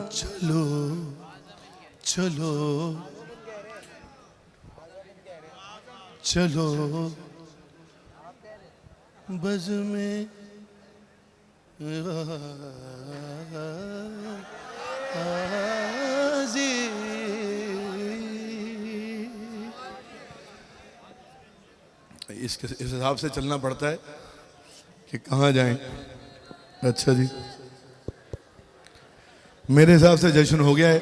चलो चलो चलो बज़ में इस हिसाब से चलना पड़ता है कि कहाँ जाएं। अच्छा जी, मेरे हिसाब से जश्न हो गया है।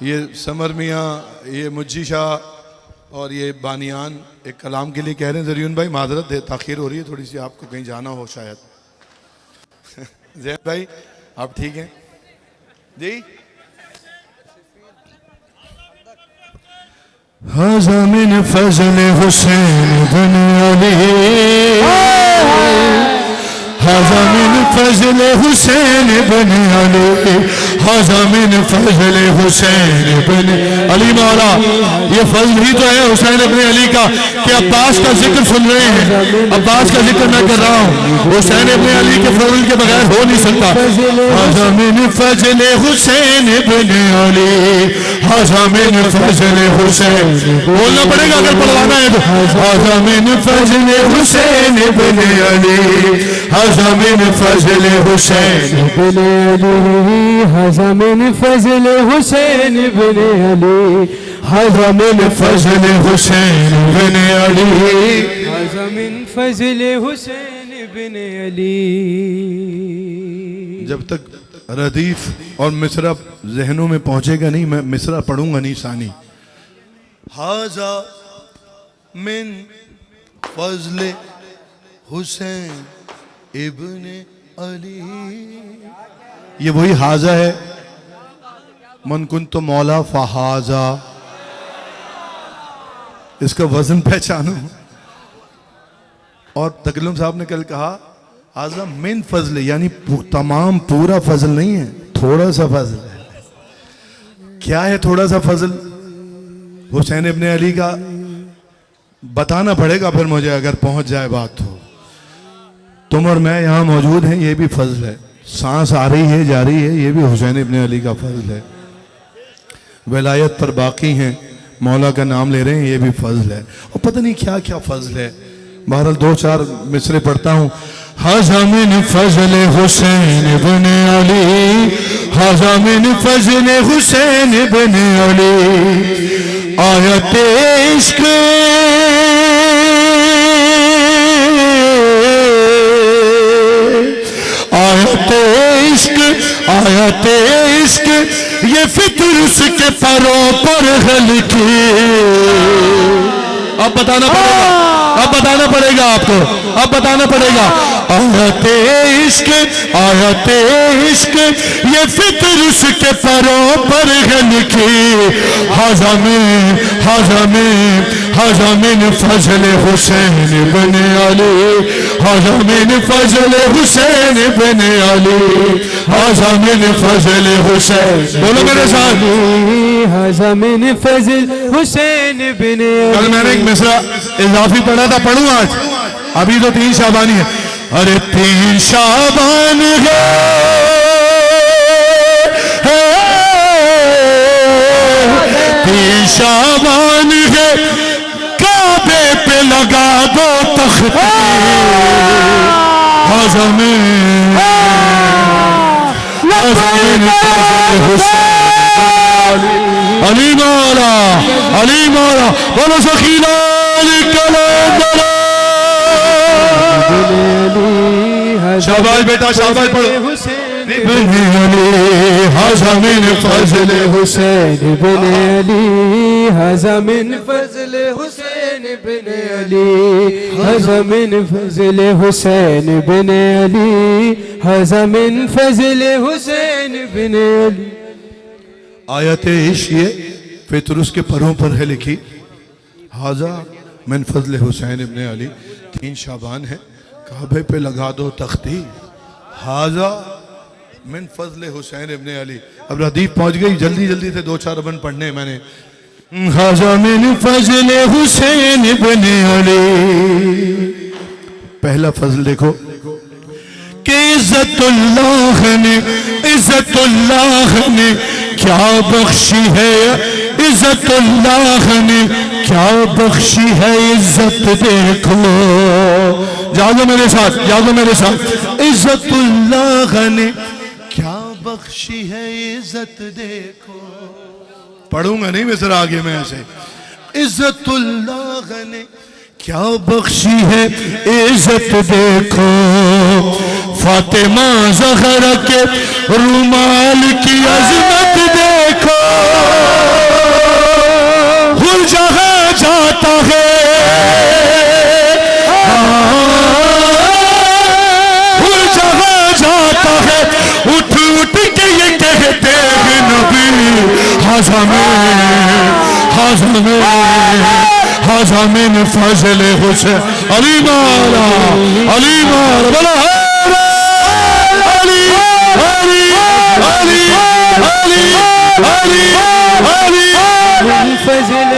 ये समर मियाँ, ये मुज्जी शाह और ये बानियान एक कलाम के लिए कह रहे हैं। ज़रियुन भाई माजरत ताख़ीर हो रही है थोड़ी सी, आपको कहीं जाना हो शायद। जैन भाई आप ठीक हैं जी? हाज़ा मिन फ़ज़ल हुसैन बिन अली, हाज़ा मिन फ़ज़ल हुसैन बिन अली, हाज़ा मिन फ़ज़ल हुसैन बिन अली। मौला ये फज़ल ही तो है हुसैन बिन अली का कि अब्बास का जिक्र सुन रहे हैं, अब्बास का जिक्र मैं कर रहा हूँ, हुसैन बिन अली के फज़ल के बगैर हो नहीं सकता। हाज़ा मिन फ़ज़ल हुसैन बिन अली, हाज़ा मिन फ़ज़ल हुसैन, बोलना पड़ेगा अगर पढ़वाना है तो। हाज़ा मिन फ़ज़ल हुसैन बिन अली, हाज़ा मिन फ़ज़ल हुसैन बिन अली, हाज़ा मिन फ़ज़ल हुसैन बिन अली, हाज़ा मिन फ़ज़ल हुसैन बिन अली, हाज़ा मिन फ़ज़ल हुसैन बिन अली। जब तक रदीफ और मिसरा जहनों में पहुंचेगा नहीं, मैं मिसरा पढ़ूंगा नहीं सानी। हाज़ा मिन फ़ज़ल हुसैन इब्ने अली, ये वही हाजा है। मन कुन तो मौला फ़हाजा, इसका वजन पहचानो। और तकल्लुम साहब ने कल कहा हाजा मिन फजल, यानी तमाम पूरा फजल नहीं है, थोड़ा सा फजल है। क्या है थोड़ा सा फजल हुसैन इब्ने अली का? बताना पड़ेगा फिर मुझे, अगर पहुंच जाए बात तो। तुम और मैं यहाँ मौजूद हैं, ये भी फजल है। सांस आ रही है जा रही है, ये भी हुसैन इब्ने अली का फजल है। वलायत पर बाकी हैं, मौला का नाम ले रहे हैं, ये भी फजल है। और पता नहीं क्या क्या फजल है। बहरहाल दो चार मिसरे पढ़ता हूँ। हाज़ा मिन फ़ज़ल हुसैन इब्ने अली, हाज़ा मिन फ़ज़ल हुसैन इब्ने अली, आयत इश्क़ आयत इश्क ये फिक्र उसके परों पर हल्की। अब बताना पड़ेगा, अब बताना पड़ेगा आपको, अब बताना पड़ेगा। आयत इश्क ये फिक्र उसके परों पर हल्की। हाज़ा मिन फ़ज़ल हुसैन बिन अली, हाज़ा मिन फ़ज़ल हुसैन बिन अली, हाज़ा मिन फ़ज़ल हुसैन। बोलो मेरे साथ, हाज़ा मिन फ़ज़ल हुसैन बिन अली। कल मैंने एक मिसरा इजाफी पढ़ा था, पढ़ूं आज? अभी तो 3 शाबानी है। अरे 3 शाबान है, 3 शाबान है, काबे पे लगा दो तख्ती हज़मीन अली मौला बोलो सखीना शाबाश बेटा शाबाश पढ़ो इब्ने अली हज़मीन फज़ल हुसैन इब्ने अली हज़मीन फज़ल हुसैन इब्ने अली हज़मीन फज़ल हुसैन इब्ने अली हज़मीन फज़ल हुसैन इब्ने अली। आयत इश्क ये फितरुस के परों पर है लिखी। हाजा मिन फज़ल हुसैन इब्ने अली 3 शाबान है। काबे पे लगा दो तख्ती हाजा मिन फज़ल हुसैन इब्ने अली। अब रदीफ पहुंच गई, जल्दी जल्दी से 2-4 रबन पढ़ने मैंने। हाजा मिन फज़ल हुसैन इब्ने अली। पहला फजल देखो कि इज़्ज़तुल्लाह ने क्या बख्शी है, इज़्ज़तुल्लाह ने क्या बख्शी है इज्जत देखो। जागो मेरे साथ, जागो मेरे साथ। इज़्ज़तुल्लाह ने क्या बख्शी है इज्जत देखो। पढ़ूंगा नहीं मैं जरा आगे में ऐसे। इज़्ज़तुल्लाह ने क्या बख्शी है इज्जत देखो। फातिमा ज़हरा के रुमाल की अज़मत देखो। हर जगह जाता है हर जगह जाता है उठ उठ के ये कहते हैं नबी हज़मीन फज़ल हुसैन अली मौला बोलो अली अली अली अली अली अली फज़ल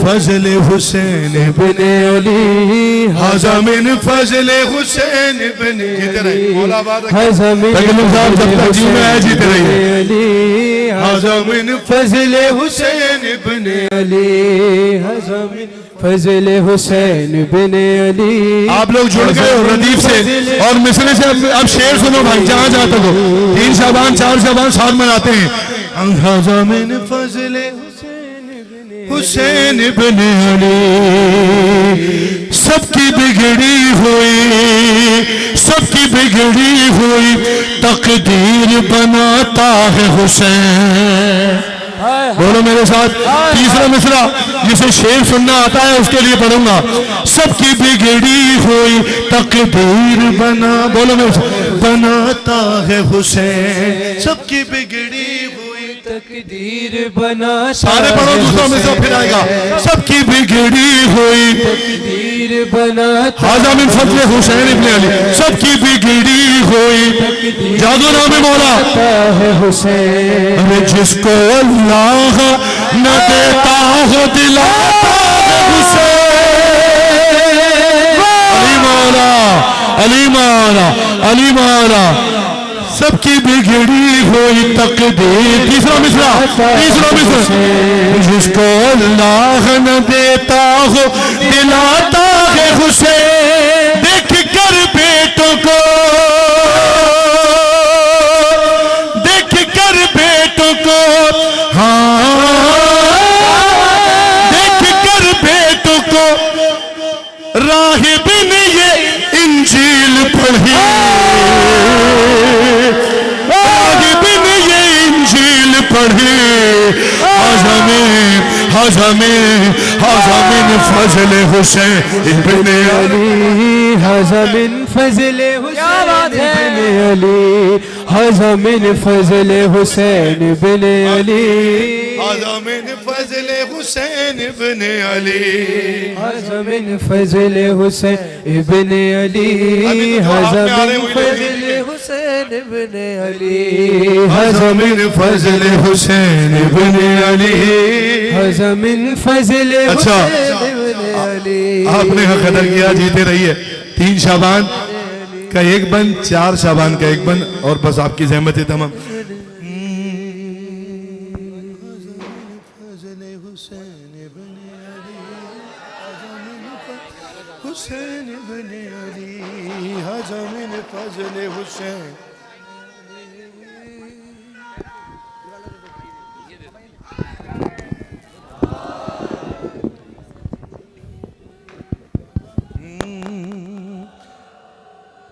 फज़ल हुसैन इब्ने अली हज़मीन फज़ल हुसैन इब्ने हज़मीन हज़मीन फज़ल हुसैन इब्ने अली हज़मीन फज़ल हुसैन इब्ने अली। आप लोग जुड़ गए हो रदीफ से और मिसरे से। अब शेर सुनो भाई, जहाँ जहाँ तक हो। 3 शाबान 4 शाबान साथ मनाते हैं। हज़मीन फज़ल हुसैन इब्ने अली। सबकी बिगड़ी हुई तकदीर बनाता है हुसैन। बोलो मेरे साथ। तीसरा मिसरा जिसे शेर सुनना आता है उसके लिए पढ़ूंगा। सबकी बिगड़ी हुई तकदीर बोलो मेरे साथ बनाता है हुसैन। सबकी बिगड़ी तकदीर बना सारे पढ़ो, दूसरा मिसरा फिर आएगा। सबकी बिगड़ी हुई तकदीर बना हाजा मिन फज़ल हुसैन इब्ने अली। सबकी बिगड़ी हुई जादू नाम मौला है हुसैन। जिसको अल्लाह न देता हो दिलाता है हुसैन। अली मौला सबकी बिगड़ी हुई तकदीर। तीसरा मिसरा जिसको अल्लाह न देता हो दिलाता है हुसैन। देख कर बेटों को राहिब ने ये इंजील पढ़ी, राहिब ने ये इंजील पढ़ी। हज़मीन फज़ल हुसैन इब्ने अली। हज़मीन फज़ल हुसैन इब्ने अली। हज़मीन फज़ल हुसैन इब्ने अली। हज़मीन फज़ल हुसैन इब्ने अली। हज़मीन फज़ल हुसैन इब्ने अली। हज़मीन फज़ल हुसैन इब्ने अली। हज़मीन फज़ल हुसैन इब्ने अली। हज़मीन फज़ल अच्छा, इब्ने अली। आपने हक अदा किया, जीते रहिए। 3 शाबान का एक बंद, 4 शाबान का एक बंद, और बस आपकी ज़हमत है तमाम। फज़ल हुसैन हुसैन इब्ने अली हाजा मिन फजल हुसैन।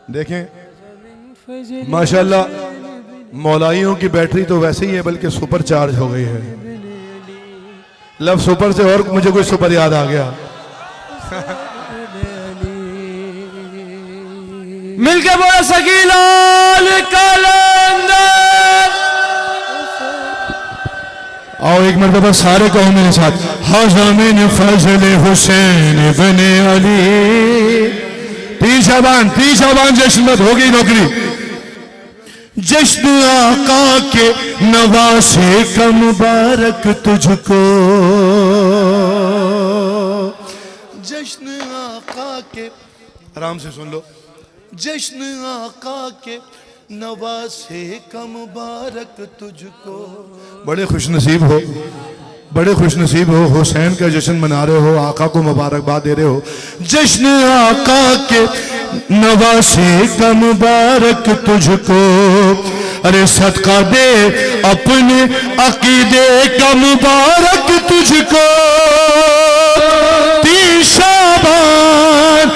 देखें माशाल्लाह मौलाइयों की बैटरी तो वैसे ही है बल्कि सुपर चार्ज हो गई है। लव सुपर से और मुझे कोई सुपर याद आ गया। मिलके बोला सकीलाल कलंदर। आओ एक मरतबा सारे कहो मेरे साथ, हाजा मिन फजल हुसैन इब्ने अली। 3 शाबान जश्न में हो गई नौकरी। जश्न आका के नवासे का मुबारक तुझको, जश्न आका के, आराम से सुन लो, जश्न आका के नवासे का मुबारक तुझको। बड़े खुशनसीब हो, बड़े खुशनसीब हो, हुसैन का जश्न मना रहे हो, आका को मुबारकबाद दे रहे हो। जश्न आका के नवासे का मुबारक तुझको, अरे सदका दे अपने अकीदे का मुबारक तुझको। 3 शाबान,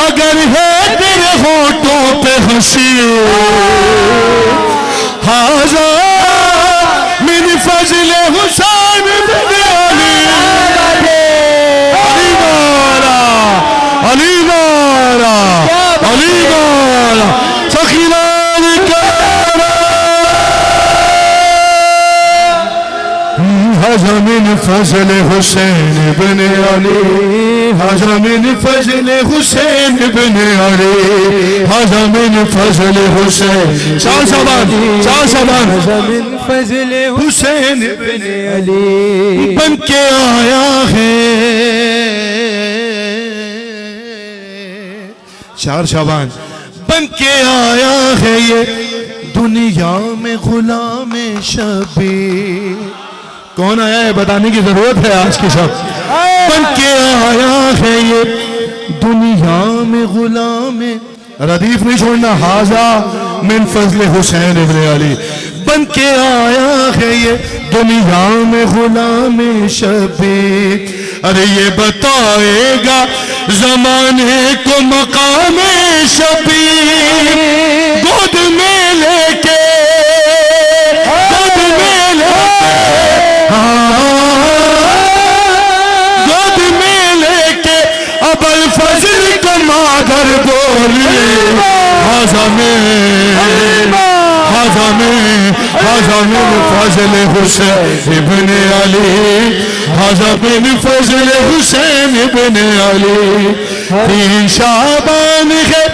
अगर है तेरे होठों पे हंसी, हाजा मिन फजल हुसैन इब्ने अली। अली वाला, अली वाला, अली वाला सखीलाल हाजा मिन फजल हुसैन इब्ने अली, हाजा मिन फजल हुसैन इब्ने अली, हाजा मिन फजल हुसैन। 4 शाबान, हाजा मिन फजल हुसैन इब्ने अली। बन के आया है 4 शाबान, बन के आया है ये दुनिया में गुलाम शबीर। कौन आया है बताने की जरूरत है आज के सब। बन के आया है ये दुनिया में गुलाम, रदीफ नहीं छोड़ना, हाजा मिन फजल हुसैन इब्ने अली। बन के आया है ये दुनिया में गुलाम शबीर। अरे ये बताएगा जमाने को मकाम शबीर। गोद में लेके, गोद में लेके, गोद में लेके अबुल फजल को मादर बोली, हाजा में फजल हुसैन इब्ने अली, हाजा मिन फजल हुसैन इब्ने अली। 3 शाबान है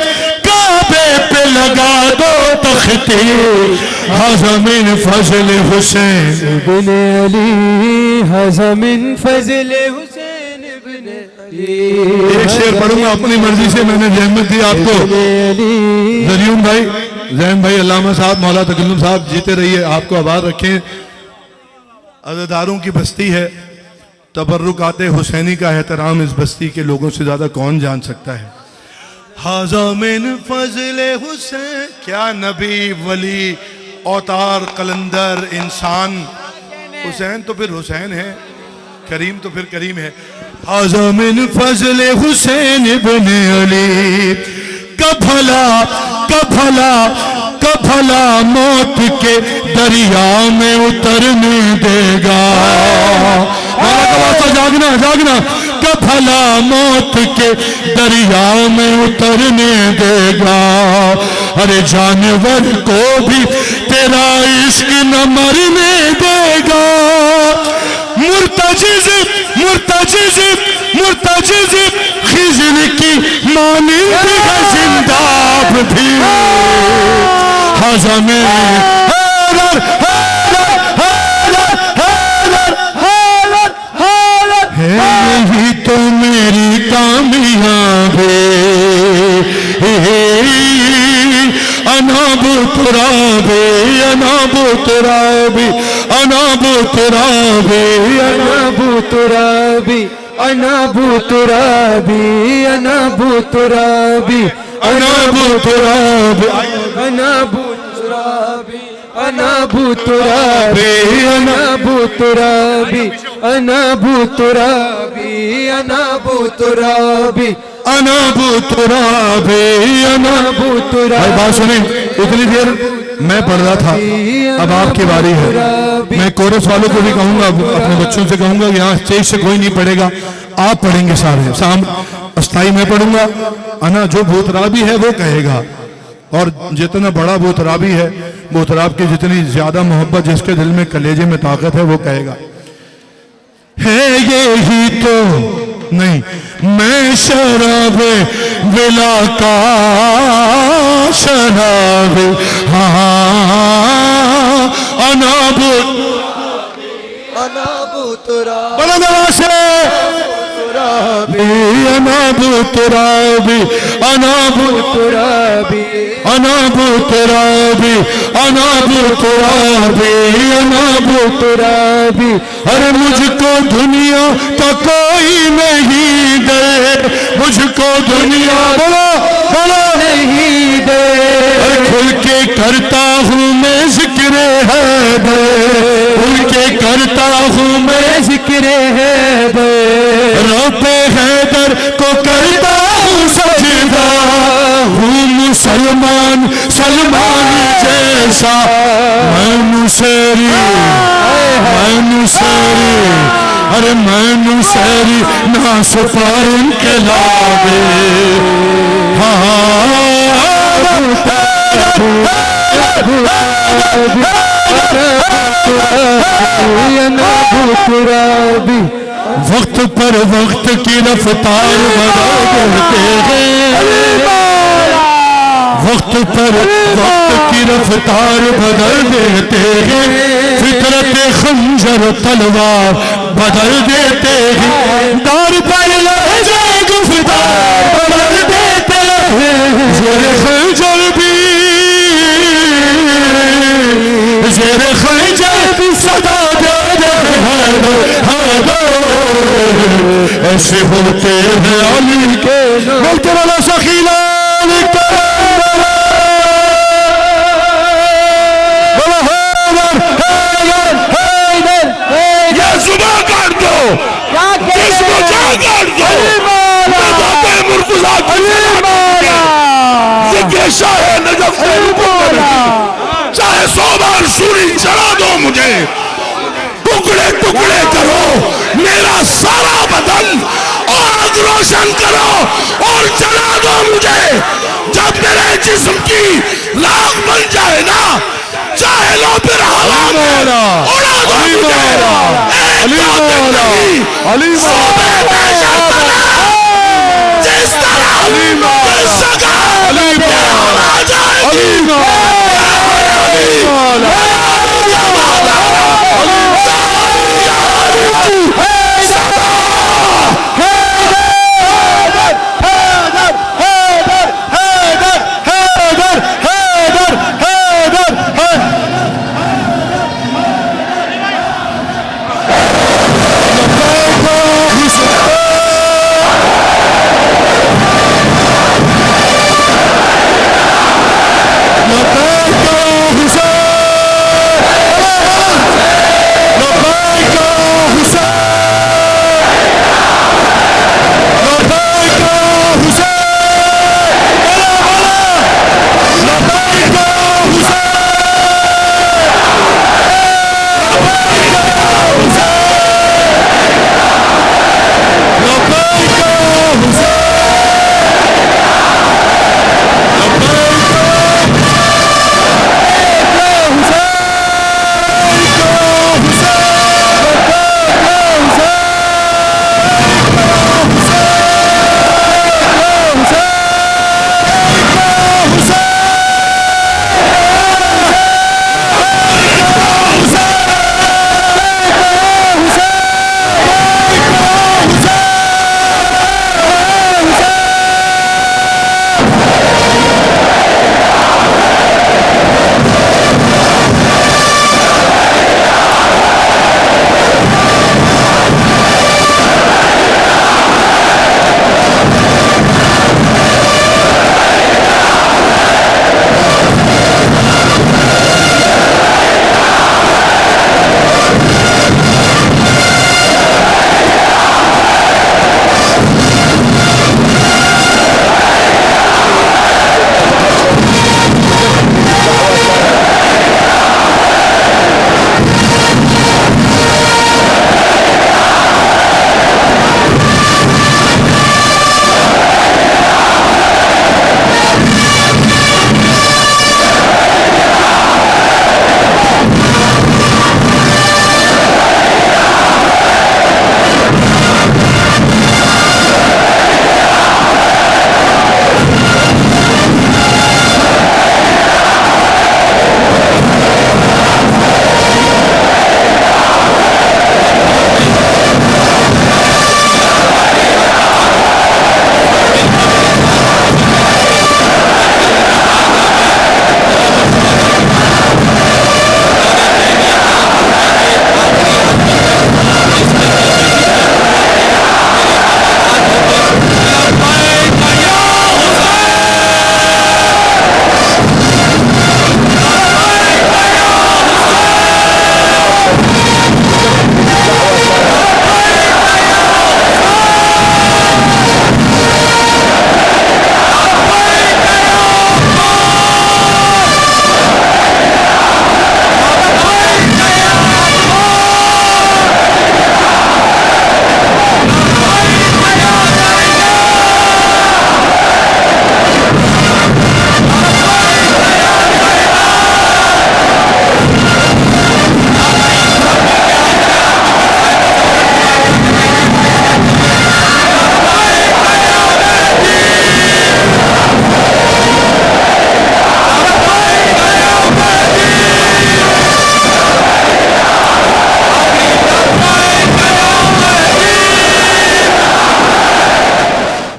काबे पे लगा दो तख्ती, हाजा मिन फजल हुसैन इब्ने अली, हाजा मिन फजल हुसैन इब्ने अली। एक शेर पढ़ूंगा अपनी मर्जी से, मैंने रहमत दी आपको। जरियुम भाई, जैन भाई, अल्लामा साहब, मौला तकल्लुम साहब, जीते रहिए, आपको आबाद रखें। अज़ादारों की बस्ती है, तबर्रुकाते हुसैनी का एहतराम इस बस्ती के लोगों से ज्यादा कौन जान सकता है। हाजा मिन फजल हुसैन, क्या नबी, वली, औतार, कलंदर, इंसान। हुसैन तो फिर हुसैन है, करीम तो फिर करीम है। हाजा मिन फजल हुसैन इब्ने अली। कभला कभला कभला मौत के दरिया में उतरने देगा। जागना जागना, कभला मौत के दरिया में उतरने देगा। अरे जानवर को भी तेरा इश्क न मरने देगा। मुर्तजिज़ मुर्तजिज़ मुर्तजिज़ खिज़र की मानिंद है जिंदा भी। हाजा में यही तो मेरी कामयाबी। अनाबु तुराबी, अनाबु तुराबी, अना बुतराबी अना बुतराबी अना बुतराबी अना बुतराबी अना बुतराबी अना बुतराबी अना बुतराबी अना बुतराबी अना बुतराबी अना बुतराबी अना बुतराबी अना बुतराबी। भाई बात सुनी, इतनी देर मैं पढ़ रहा था, अब आपकी बारी है। मैं कोरस वालों को भी कहूंगा, अपने बच्चों से कहूंगा कि यहाँ स्टेज से कोई नहीं पढ़ेगा, आप पढ़ेंगे सारे शाम। अस्थाई मैं पढ़ूंगा, अना जो भूतराबी है वो कहेगा, और जितना बड़ा भूतराबी है, भूतराब की जितनी ज्यादा मोहब्बत जिसके दिल में कलेजे में ताकत है वो कहेगा। है ये ही तो नहीं मैं शराब विला का शराब, हाँ अनाबू अनाबुतराबी अनाबुतराबी अनाबुतराबी अनाबुतराबी अनाबुतराबी। अरे मुझको दुनिया का कोई नहीं दे, मुझको दुनिया बोलो बोलो नहीं दे। खुल के करता हूँ मैं जिक्र है दे, खुल के करता हूँ मैं जिक्र है दे। रब्बे हैदर को करता हूँ सजदा, हूँ मुसलमान सलमान जैसा। मैनुसेरी मैनुसेरी अरे मैनुसेरी ना सुपारिन के लागे, वक्त पर वक्त की रफ्तार बदलते हैं, वक्त पर वक्त की रफ्तार बदल देते हैं। फितरत खंजर तलवार बदल देते हैं, दार पर लहज़े गुफ्तार बदल देते हैं। ज़ेरे खंजर भी ज़ेरे खंजर भी सदा दे रहे हैं, ऐसे होते हैं अली के बोलते वाला सखीला चाहे 100 बार सूरी चढ़ा दो मुझे, टुकड़े टुकड़े करो मेरा सारा बदन, और आग रोशन करो और जला दो मुझे। जब मेरे जिस्म की राख बन जाए ना, चाहे लो फिर हवा में उड़ा दो मुझे।